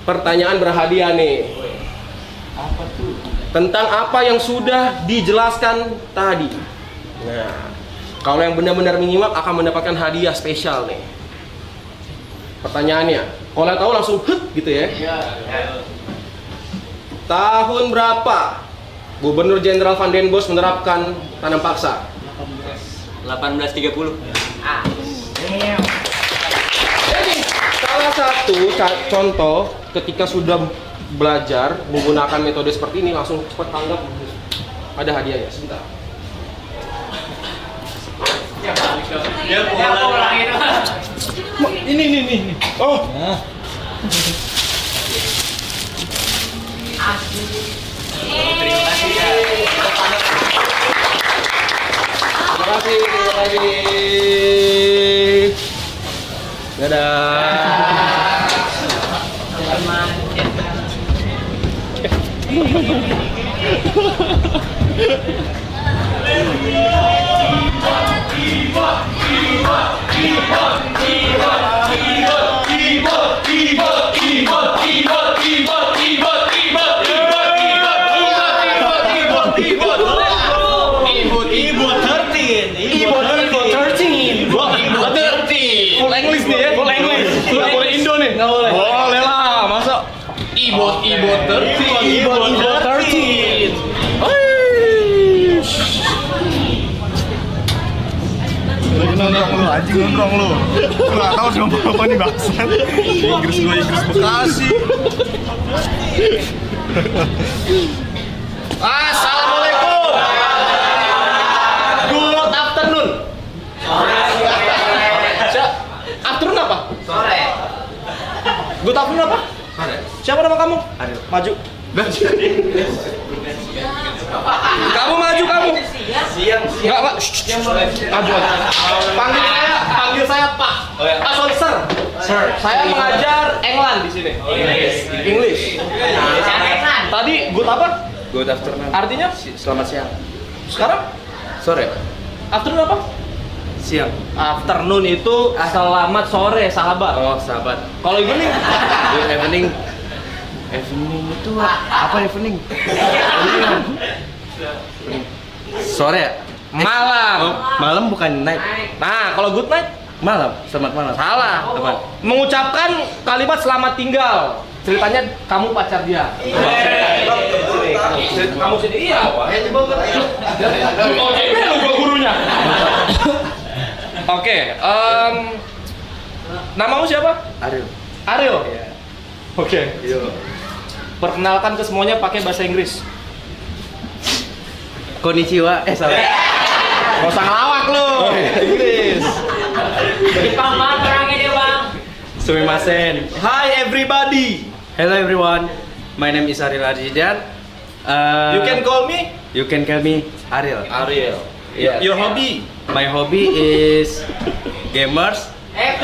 pertanyaan berhadiah nih. Apa tuh? Tentang apa yang sudah dijelaskan tadi. Nah, kalau yang benar-benar menyimak akan mendapatkan hadiah spesial nih. Pertanyaannya, kalau yang tahu langsung gitu ya. Tahun berapa Gubernur Jenderal Van den Bosch menerapkan tanam paksa? 1830. Jadi, salah satu contoh ketika sudah belajar menggunakan metode seperti ini langsung cepat tanggap, ada hadiahnya. Sebentar. Dia pulang itu. Ini. Oh. Terima kasih. Full English nih ya, full English. Nggak boleh Indo nih. Nggak boleh. Boleh lah, masa ibot 13. Nongkrong lu, anjing nongkrong lu. Lu nggak tahu sama apa nih bangsat. Inggris Bekasi. Assalamualaikum. Good afternoon. Afternoon apa? Sore. Good afternoon apa? Sore. Siapa nama kamu? Ariel. Maju. Kamu maju kamu. Siang. Enggak, Pak. Maju. Panggil saya Pak. Oh, ya. Ah, sorry, Sir. Sir. Saya mengajar England di sini. English. Tadi good apa? Good afternoon. Artinya? Selamat siang. Sekarang Sore. afternoon apa? Siang. Afternoon itu selamat sore, sahabat. Oh, sahabat. Kalau evening, Good evening. Evening itu apa evening? Sore ya? malam. Oh, malam bukan night. Nah, kalau good night, Malam. Selamat malam. salah. Apa? Mengucapkan kalimat selamat tinggal. Ceritanya kamu pacar dia. Kamu sendiri iya. Oh, jadi lu gua gurunya. Oke, namamu siapa? Ariel. Ariel. Iya. Oke. Perkenalkan ke semuanya pakai bahasa Inggris. Konnichiwa. Salah. Gak usah ngelawak lu. Inggris. Jepang banget orangnya dia bang. Sumimasen. Hi everybody. Hello everyone. My name is Ariel Arjidan. You can call me You can call me Ariel. Ariel. Yeah. Your hobby? My hobby is gamers. Playing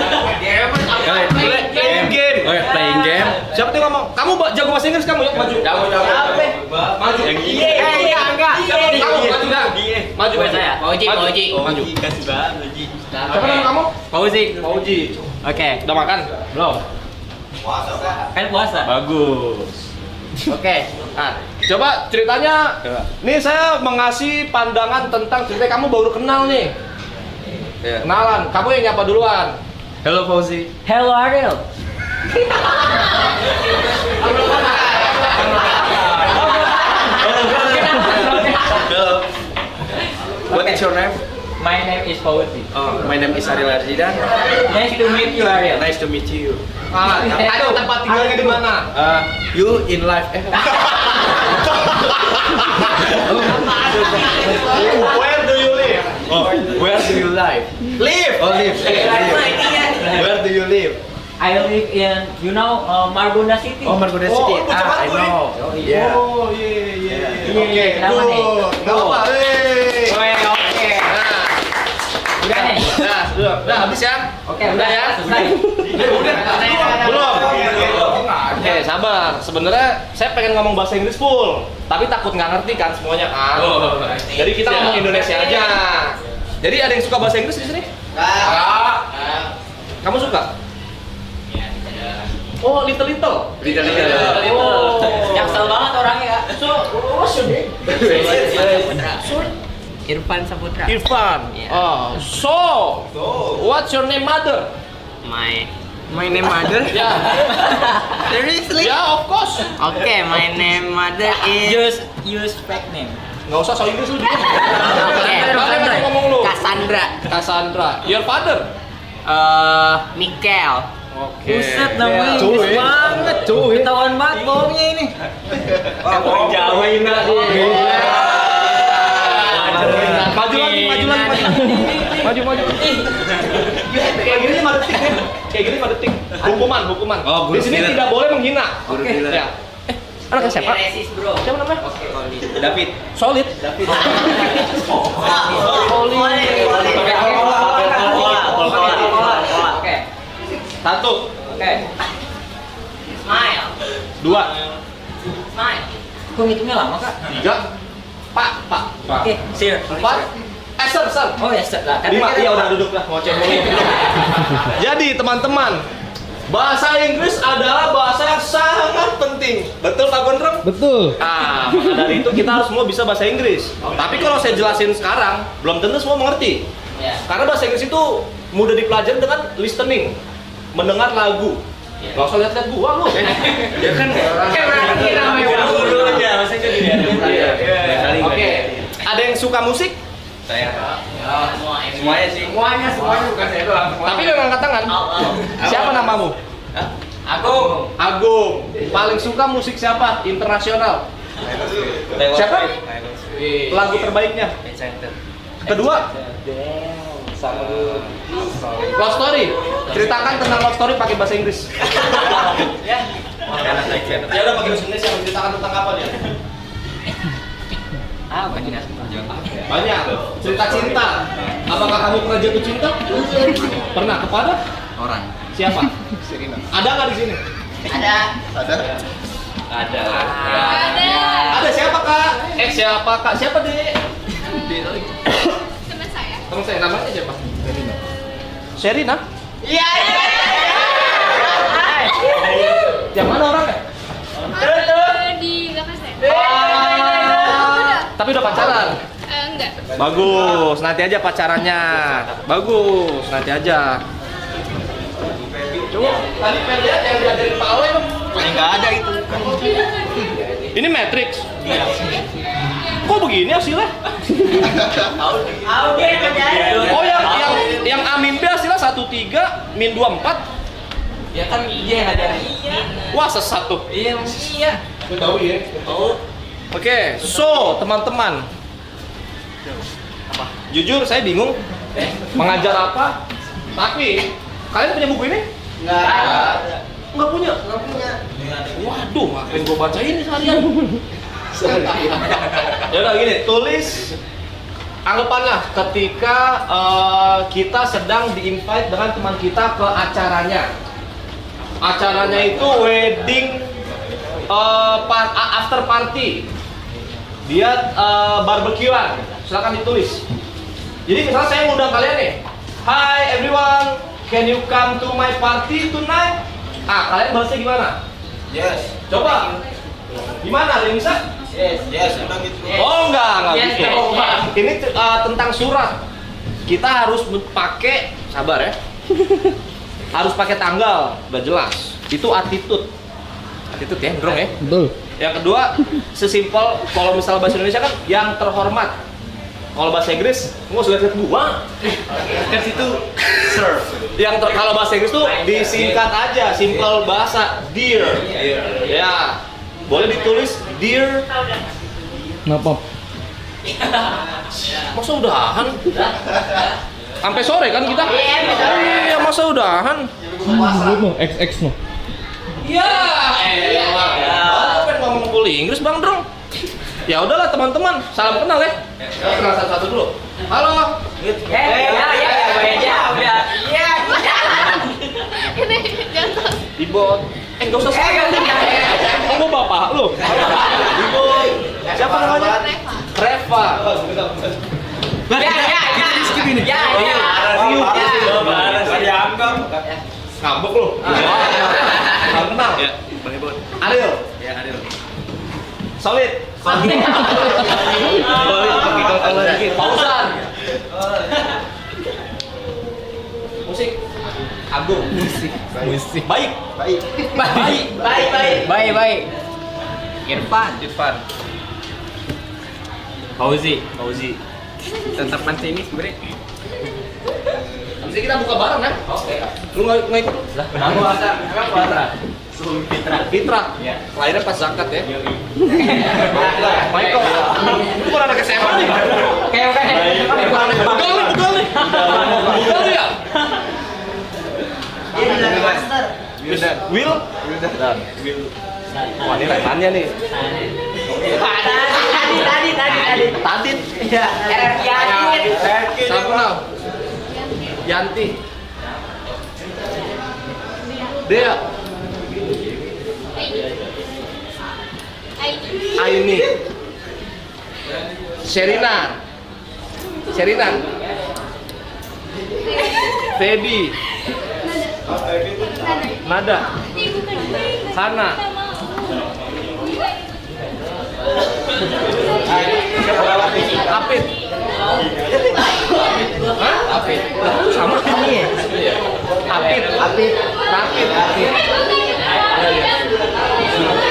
game. Oh ya, playing game. Siapa tuh ngomong? Kamu jago bahasa Inggris kamu ya? Maju. Maju. Iya enggak. Kamu maju dah. Maju Buat saya. Pauji. Maju. Kasih banget, Uji. Siapa nama kamu? Pauji. Pauji. Oke. Udah makan? Belum. Kan puasa. Bagus. Oke. Nah, coba ceritanya. Nih saya mengasih pandangan tentang cerita kamu baru kenal nih. Yeah. Kenalan. Kamu yang nyapa duluan. Hello Fauzi. Hello Ariel. Hello. What is your name? My name is Pauji. Oh, my name is Ariel Arjidan. Nice to meet you Ariel. Nice to meet you. Aduh, tempat tinggalnya di mana? You in life. Where do you live? Oh, where do you live? Live. Oh, live. Where do you live? I live in, Margonda City. Oh, Margonda Oh, City. lu cepat I lu, know. Oh, yeah. Oh, iya. Oke, kenapa nih? Gak apa, Oke. Udah nih. Udah habis ya? Oke, udah ya. Selesai. Belum. Oke, sabar. Sebenarnya saya pengen ngomong bahasa Inggris full, tapi takut nggak ngerti kan semuanya kan. Jadi kita ngomong Indonesia aja. Jadi ada yang suka bahasa Inggris di sini? Kamu suka? Oh, little. Oh. Jaksel banget orangnya. What's your name? Irfan Saputra. Irfan. Yeah. Oh, so what's your name, mother? My name mother? Ya. Seriously? Ya, of course. Okay, my name mother is use fake name. Nggak usah so Inggris lu dia. Oke. Kalian ngomong lu. Cassandra. Your father? Mikel. Oke. Buset namanya Inggris banget. Ketahuan banget bohongnya ini. Orang Jawa ini Maju lagi. Maju. Kayak gini 5 detik ya. Kayak gini 5 detik. Hukuman. Oh, guru Di sini bilang. tidak boleh menghina. Guru Oke. bilang. Ya. Anak SMA. Resis, bro. Siapa namanya? David. Solid. Oke. Satu. Oke. Smile. Dua. Smile. Kok ngitungnya lama, Kak? Tiga. Pak. Oke, sir. Empat. Sir. Oh ya, sir. Lah, Lima. Iya udah duduk lah. Ngoceh mulu. Jadi teman-teman, bahasa Inggris adalah bahasa yang sangat penting. Betul Pak Gondrong? Betul. Maka dari itu kita harus semua bisa bahasa Inggris. Tapi kalau saya jelasin sekarang, belum tentu semua mengerti. Ya. Karena bahasa Inggris itu mudah dipelajari dengan listening, mendengar lagu. Gak usah lihat-lihat gua lu. Ya kan. Oke. Ada yang suka musik? Saya. Semuanya sih. Semuanya bukan saya doang. Tapi lo angkat tangan. Siapa namamu? Agung. Agung. Paling suka musik siapa? Internasional. Siapa? Lagu terbaiknya. Kedua? Love Story. Ceritakan tentang Love Story pakai bahasa Inggris. Ya udah pakai bahasa Inggris yang menceritakan tentang apa dia? Banyak. Cerita cinta. Apakah kamu pernah jatuh cinta? Pernah kepada Orang. siapa? Ada nggak di sini? Ada. Ada. Ada siapa kak? Siapa kak? Siapa deh? Teman saya. Teman saya namanya siapa? Sherina. Iya. Yang mana orangnya? Di belakang saya. Tapi udah pacaran. Enggak. Bagus, nanti aja pacarannya. Bagus, nanti aja. Coba tadi pengen lihat yang diajarin Pak Awe dong. Nggak ada itu. Ini Matrix. Kok begini hasilnya? Oh yang A min B hasilnya 1,3 min 2,4. Ya kan iya yang ada. Wah sesat tuh. Iya. Tahu ya? Oke, so teman-teman. Jujur saya bingung mengajar apa. Tapi kalian punya buku ini? Nggak punya. Waduh, ngapain gua baca ini seharian? Ya udah gini, tulis anggapannya ketika kita sedang di-invite dengan teman kita ke acaranya. Acaranya itu wedding after party. Dia barbekyuan. Silakan ditulis. Jadi misalnya saya ngundang kalian nih. Hi everyone, can you come to my party tonight? Kalian bahasnya gimana? Yes. Coba. Gimana? Ada yang bisa? Yes, memang gitu. Oh enggak Yes, bisa. yes. Ini tentang surat. Kita harus pakai, sabar ya. Harus pakai tanggal, udah jelas. Itu attitude. Attitude ya, Ndrong ya. Betul. Yang kedua, sesimpel kalau misalnya bahasa Indonesia kan yang terhormat. Kalau bahasa Inggris, nggak usah lihat gua. Kan situ sir. Kalau bahasa Inggris tuh disingkat aja, simple bahasa dear. Ya. Boleh ditulis dear. Kenapa? Masa udahan? Sampai sore kan kita? Iya, masa udahan? Belum, XX no. Iya. Aku pengen ngomong full Inggris Bang Drong. Ya udahlah teman-teman, salam kenal ya. Kenal satu-satu dulu. Halo. Ini jatuh. Ibot. Enggak usah salam. Kamu bapak lu. Ibot. Siapa namanya? Reva. Ngambek lu. Salam kenal. Ya, Bang Ibot. Adil. Ya, Adil. Solid. Pausan. Musik. Agung. Musik. Baik. Baik. Irfan. Fauzi. Tetap nanti ini sebenarnya. Nanti kita buka bareng ya. Oke. Lu nggak ikut? Lah, Puasa. Fitra. Iya. Lahirnya pas zakat ya. Michael. Itu kan anak SMA nih. Oke. Bukan nih. Bukan ya. Dia bilang master. Will. Wah, ini rekannya nih. Tadi. Iya. Yanti. Sampel. Yanti. Dea. Aini. Sherina. Feby. Nada. Hana. Apit. Hah? Apit. Sama ini ya? Apit.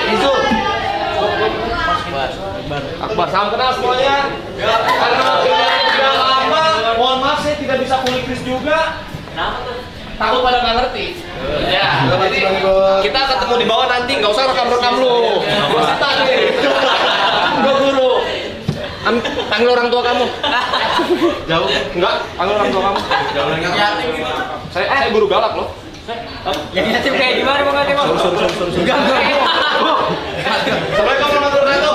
Itu. Akbar, salam kenal semuanya. Karena sudah lama, mohon maaf saya tidak bisa kulik Chris juga. Takut pada nggak ngerti. Ya, jadi kita ketemu di bawah nanti, nggak usah rekam lu. Kita nih. Guru. Panggil orang tua kamu. Jauh? Enggak, panggil orang tua kamu. Jauh lagi. Saya guru galak loh. Jadi yatim kayak gimana Bang Ade? Assalamualaikum warahmatullahi wabarakatuh.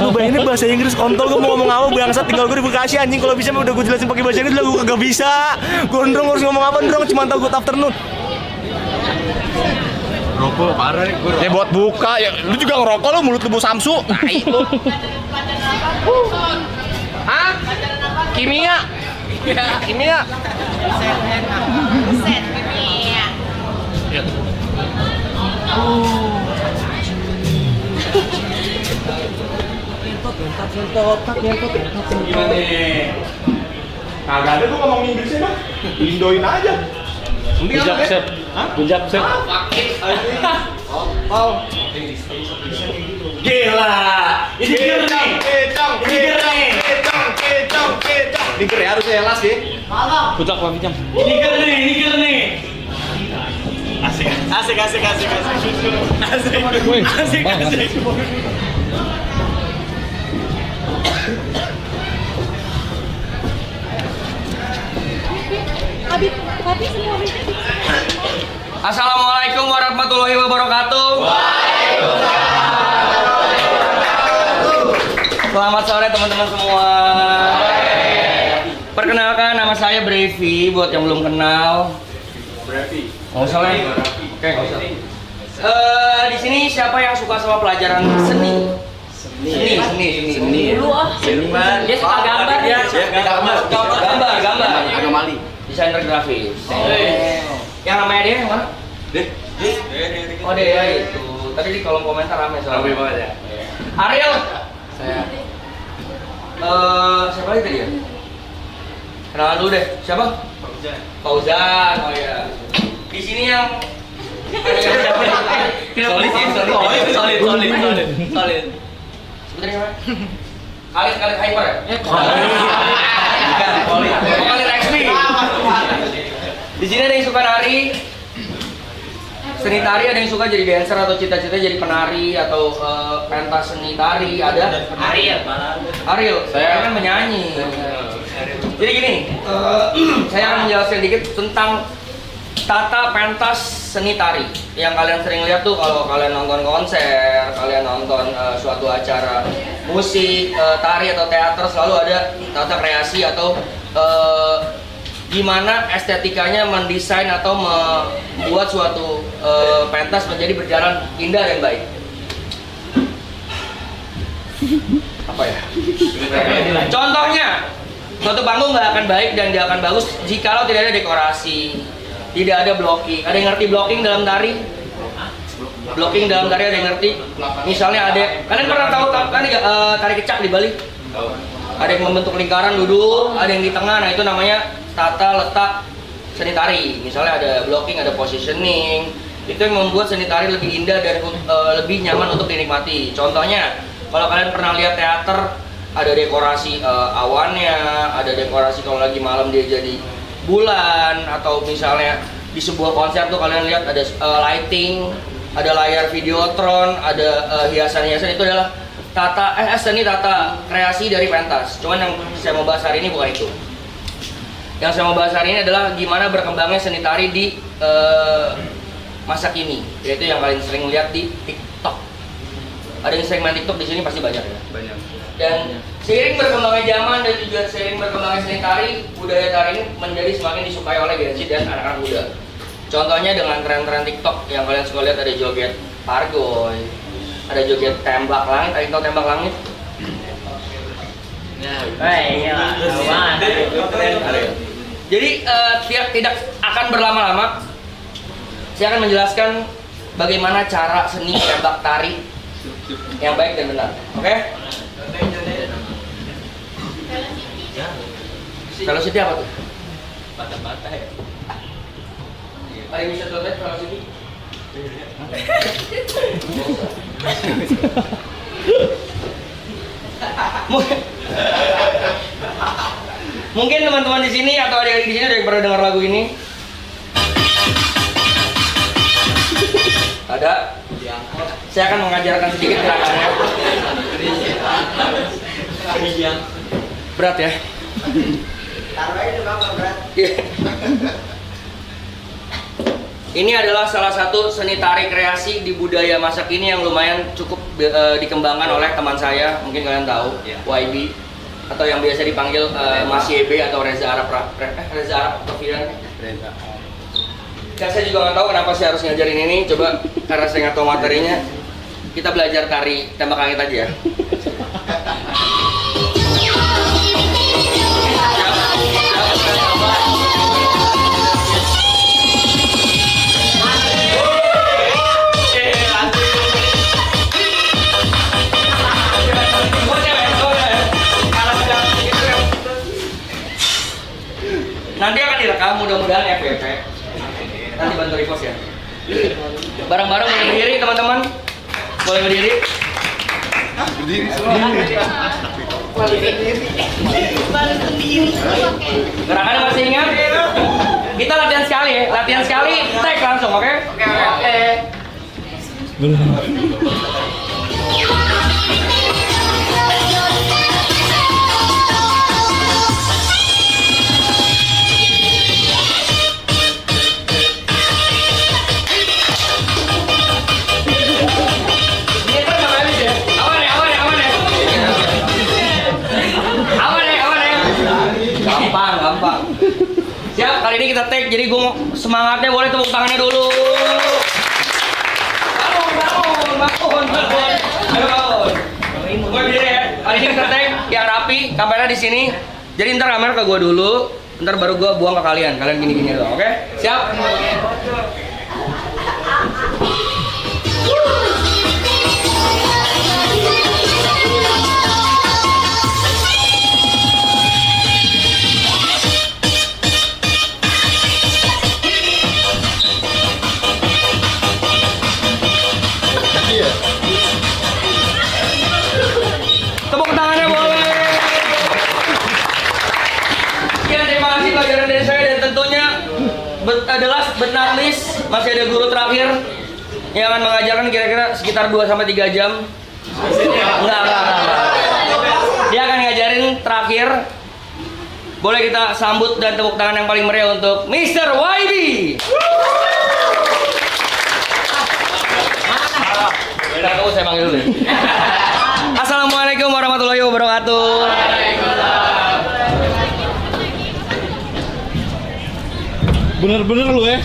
Lu bayangin bahasa Inggris kontol, gue mau ngomong apa bangsat, tinggal gue di Bekasi anjing. Kalau bisa udah gue jelasin pakai bahasa Inggris, gue kagak bisa. Gondrong harus ngomong apa ndrong, cuma tahu good afternoon. Rokok parah nih gue. Ya buat buka, ya lu juga ngerokok lu, mulut lu bau samsu. Tai lu. Hah? Kimia. Kimia. Set ini ya. Gimana nih? Kagak ada tuh ngomong Inggrisnya mah. Indoin aja. Bujak set. Bujak set. Oh. Gila. Ini ger nih. Ini ger ya, harusnya elas ya. Bujak Pak Bijam. Ini ger nih. Asik. Assalamualaikum warahmatullahi wabarakatuh. Selamat sore teman-teman semua. Perkenalkan, nama saya Brevi. Buat yang belum kenal, nggak usah lah. Oke, nggak usah. Di sini siapa yang suka sama pelajaran seni? Seni. Dia suka gambar dia. Gambar. Anomali. Desainer grafis. Yang namanya dia yang mana? Oh dia itu. Tadi di kolom komentar rame soalnya. Rame banget ya. Ariel. Saya. Siapa lagi tadi ya? Kenalan dulu deh. Siapa? Fauzan. Oh iya. Di sini yang solid. Sebenarnya apa? Khalid Hyper ya? Khalid XP. Di sini ada yang suka nari, seni tari, ada yang suka jadi dancer atau cita-cita jadi penari atau pentas seni tari, ada? Ariel, saya kan menyanyi. Jadi gini, saya akan menjelaskan dikit tentang tata pentas seni tari. Yang kalian sering lihat tuh kalau kalian nonton konser, kalian nonton suatu acara musik, tari atau teater, selalu ada tata kreasi atau gimana estetikanya mendesain atau membuat suatu pentas menjadi berjalan indah dan baik. Apa ya? Contohnya, suatu panggung nggak akan baik dan tidak akan bagus jikalau tidak ada dekorasi, tidak ada blocking. Ada yang ngerti blocking dalam tari? Blocking dalam tari ada yang ngerti? Misalnya ada, kalian pernah tahu kan tari kecak di Bali? Ada yang membentuk lingkaran duduk, ada yang di tengah. Nah itu namanya tata letak seni tari. Misalnya ada blocking, ada positioning. Itu yang membuat seni tari lebih indah dan lebih nyaman untuk dinikmati. Contohnya, kalau kalian pernah lihat teater, ada dekorasi awannya, ada dekorasi kalau lagi malam dia jadi bulan, atau misalnya di sebuah konser tuh kalian lihat ada lighting, ada layar videotron, ada hiasan-hiasan. Itu adalah seni tata kreasi dari pentas. Cuman yang saya mau bahas hari ini bukan itu. Yang saya mau bahas hari ini adalah gimana berkembangnya seni tari di masa kini, yaitu yang kalian sering lihat di TikTok. Ada yang sering main TikTok di sini pasti banyak ya. Banyak. Dan seiring berkembangnya zaman dan juga seiring berkembangnya seni tari, budaya tari ini menjadi semakin disukai oleh Gen Z dan anak-anak muda. Contohnya dengan tren-tren TikTok yang kalian suka lihat, ada joget pargoy, ada joget tembak langit. Ada yang tahu tembak langit? Jadi tidak akan berlama-lama, saya akan menjelaskan bagaimana cara seni tembak tari yang baik dan benar. Oke? Velocity apa tuh? Bata-bata ya. Ada yang bisa contoh velocity? Mungkin teman-teman di sini atau adik-adik di sini udah pernah dengar lagu ini. Ada? Saya akan mengajarkan sedikit gerakannya. Berat ya? Ini adalah salah satu seni tari kreasi di budaya masa kini yang lumayan cukup dikembangkan oleh teman saya, mungkin kalian tahu, YB, atau yang biasa dipanggil Mas YB atau Reza Arab atau Fidan. Ya, saya juga nggak tahu kenapa saya harus ngajarin ini. Coba karena saya nggak tahu materinya, kita belajar tari tembak langit aja ya. Nanti akan direkam, mudah-mudahan FYP. Nanti bantu repost ya. Bareng-bareng boleh berdiri teman-teman. Boleh berdiri. Berdiri semua. Gerakannya masih ingat? Kita latihan sekali ya. Latihan sekali, tag langsung, oke? Oke. Gampang. Siap, kali ini kita take, jadi gue mau semangatnya boleh tepuk tangannya dulu. Bangun. Ayo. Gue berdiri ya. Kali ini kita take yang rapi, kamera di sini. Jadi ntar kamera ke gue dulu, ntar baru gue buang ke kalian. Kalian gini-gini doang, oke? Siap? Tepuk tangannya boleh. Sekian, terima kasih pelajaran dari saya dan tentunya adalah benar list. Masih ada guru terakhir yang akan mengajarkan kira-kira sekitar 2-3 jam. Enggak. Dia akan ngajarin terakhir. Boleh kita sambut dan tepuk tangan yang paling meriah untuk Mr. YB. Tahu saya panggil dulu. Assalamualaikum warahmatullahi wabarakatuh. Bener-bener lu ya.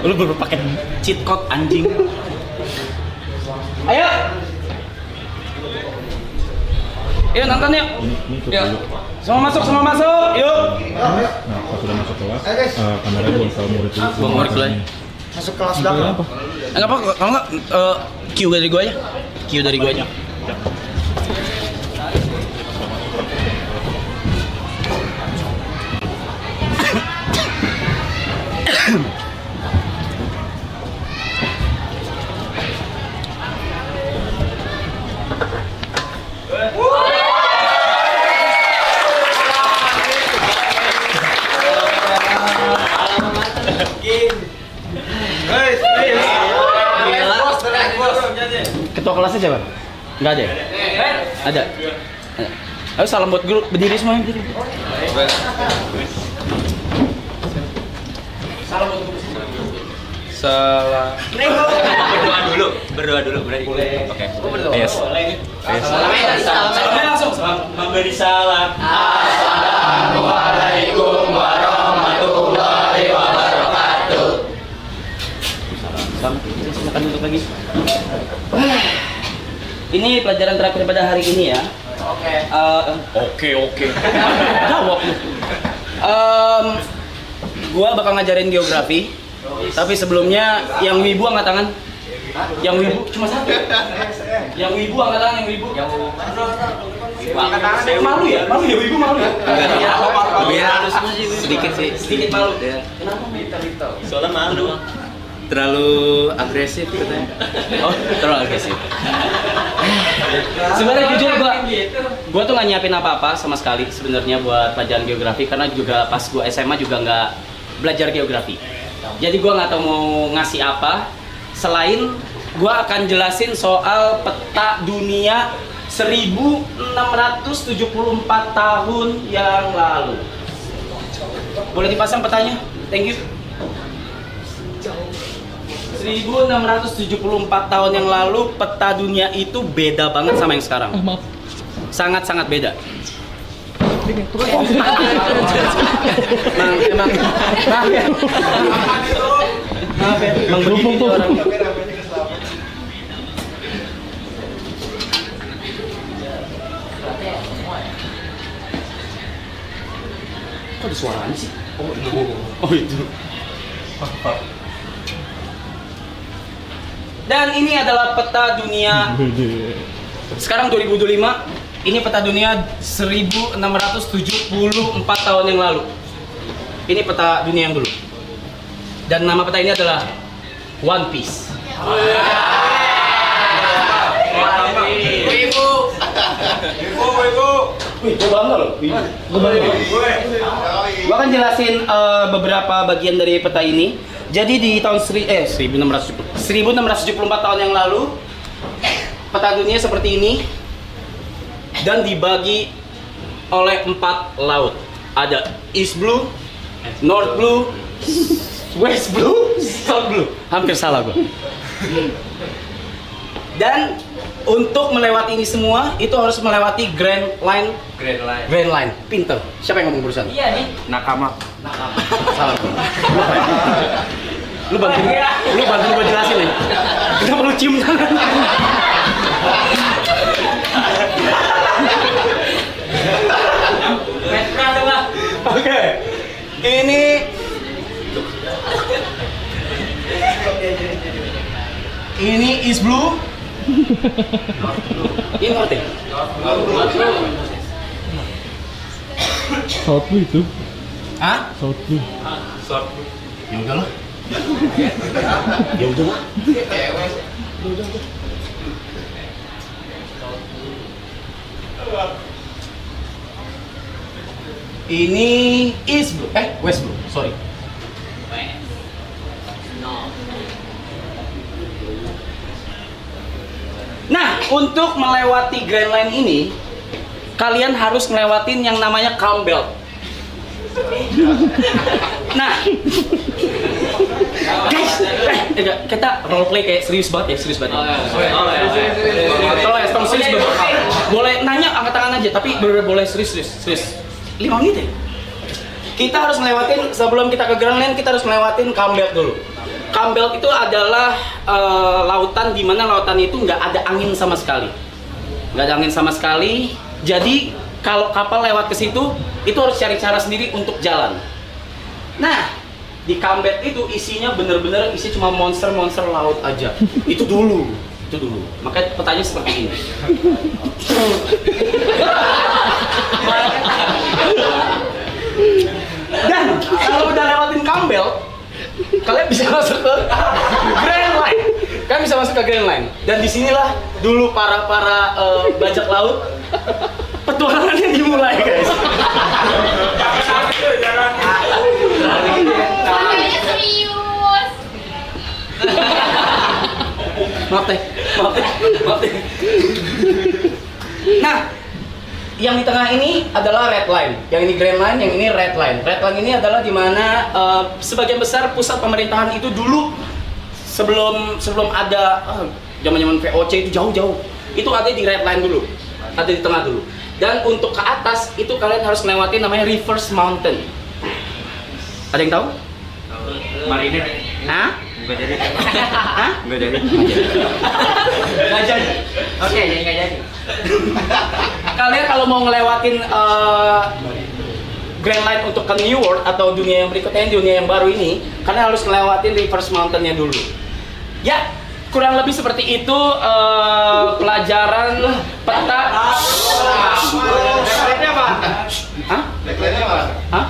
Lu baru pakai cheat code anjing. Ayo. Yuk nonton yuk. Yuk. Semua masuk. Yuk. Nah, pas sudah masuk kelas, kamera buang sama murid dulu. Buang murid dulu ya. Masuk kelas belakang. Enggak apa, kalau enggak Q dari gua aja. Q dari gua aja. Ketua kelasnya siapa? Nggak ada ya? Ada. Ayo salam buat guru, berdiri semuanya berdiri. Salam buat guru. Salam. Berdoa dulu berarti. Oke. Yes. Salamnya langsung. Memberi salam. Assalamualaikum warahmatullahi wabarakatuh. Silakan duduk lagi. Ini pelajaran terakhir pada hari ini ya. Oke. Jawab lu. Gua bakal ngajarin geografi. Tapi sebelumnya yang wibu angkat tangan. Yang wibu cuma satu. Yang wibu angkat tangan, yang wibu. Angkat tangan. Malu ya? Malu ya wibu malu ya? Biar sedikit sih. Sedikit malu. Kenapa minta? Soalnya malu. Terlalu agresif katanya. Oh, terlalu agresif. Sebenarnya jujur gua tuh nggak nyiapin apa-apa sama sekali sebenarnya buat pelajaran geografi karena juga pas gua SMA juga nggak belajar geografi. Jadi gua nggak tahu mau ngasih apa selain gua akan jelasin soal peta dunia 1674 tahun yang lalu. Boleh dipasang petanya? Thank you. 1674 tahun yang lalu peta dunia itu beda banget sama yang sekarang. Sangat-sangat beda. Maaf ya, emang begini orang. Kok ada suaranya sih? Oh itu. Dan ini adalah peta dunia sekarang 2025. Ini peta dunia 1674 tahun yang lalu. Ini peta dunia yang dulu. Dan nama peta ini adalah One Piece. Gue bangga loh. Gue akan jelasin beberapa bagian dari peta ini. Jadi di tahun 1674 tahun yang lalu peta dunia seperti ini dan dibagi oleh 4 laut. Ada East Blue, North Blue, West Blue, South Blue. Hampir salah gue. Dan untuk melewati ini semua itu harus melewati Grand Line. Pinter. Siapa yang ngomong barusan? Iya nih. Nakama. Salah. Lu bantu gue jelasin nih. Kenapa lu cium tangan? Oke. Ini East Blue. Ini North ya? South Blue itu. Hah? South Blue. Ya udah lah. Ya udah lah. Ini East Blue, West Blue, sorry. Nah, untuk melewati Grand Line ini, kalian harus ngelewatin yang namanya Calm Belt. Nah, guys, kita role play kayak serius banget ya, serius banget. Kalau ya, serius banget. Boleh nanya, angkat tangan aja, tapi boleh serius. 5 menit ya. Kita harus ngelewatin, sebelum kita ke Grand Line, kita harus ngelewatin Calm Belt dulu. Calm Belt itu adalah lautan di mana lautan itu nggak ada angin sama sekali. Nggak ada angin sama sekali. Jadi kalau kapal lewat ke situ, itu harus cari cara sendiri untuk jalan. Nah, di Calm Belt itu isinya bener-bener isi cuma monster-monster laut aja. Itu dulu. Makanya petanya seperti ini. Dan kalau udah lewatin Calm Belt, kalian bisa masuk ke Grand Line. Kalian bisa masuk ke Grand Line. Dan disinilah dulu para bajak laut petualangannya dimulai, guys. Kayaknya serius. Maaf teh. Nah, yang di tengah ini adalah red line, yang ini green line, yang ini red line. Red line ini adalah di mana sebagian besar pusat pemerintahan itu dulu sebelum ada zaman-zaman VOC itu jauh-jauh. Itu ada di red line dulu, ada di tengah dulu. Dan untuk ke atas itu kalian harus melewati namanya Reverse Mountain. Ada yang tahu? Marinir. Hah? Enggak jadi. Hah? Enggak jadi. Nggak jadi. Oke, jadi nggak jadi. Kalian kalau mau ngelewatin Grand Line untuk ke New World atau dunia yang berikutnya, dunia yang baru ini, kalian harus ngelewatin Reverse Mountain-nya dulu. Ya, kurang lebih seperti itu pelajaran peta. Backline-nya apa? Hah? Backline-nya apa? Hah?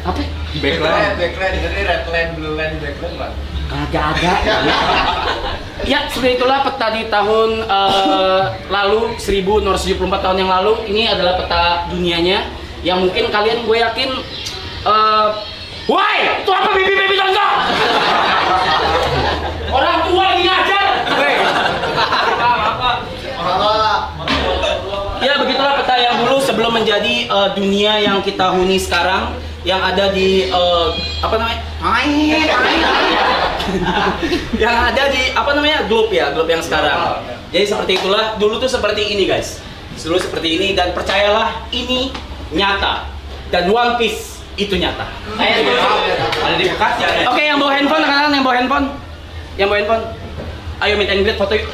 Apa? Backline. Ini red line, blue line, backline apa? Kagak ada. Ya, seperti itulah peta di tahun lalu, 1974 tahun yang lalu. Ini adalah peta dunianya yang mungkin kalian, gue yakin, woi, itu apa baby contoh? Orang tua lagi ngajar. Ya, begitulah peta yang dulu sebelum menjadi dunia yang kita huni sekarang, yang ada di apa namanya? Yang ada di apa namanya? Globe ya, globe yang sekarang. Jadi seperti itulah, dulu tuh seperti ini guys. Dulu seperti ini, dan percayalah ini nyata. Dan One Piece itu nyata. Ada di bekas ya. Oke, yang bawa handphone, rekan-rekan yang bawa handphone. Yang bawa handphone. Ayo meet and greet foto yuk.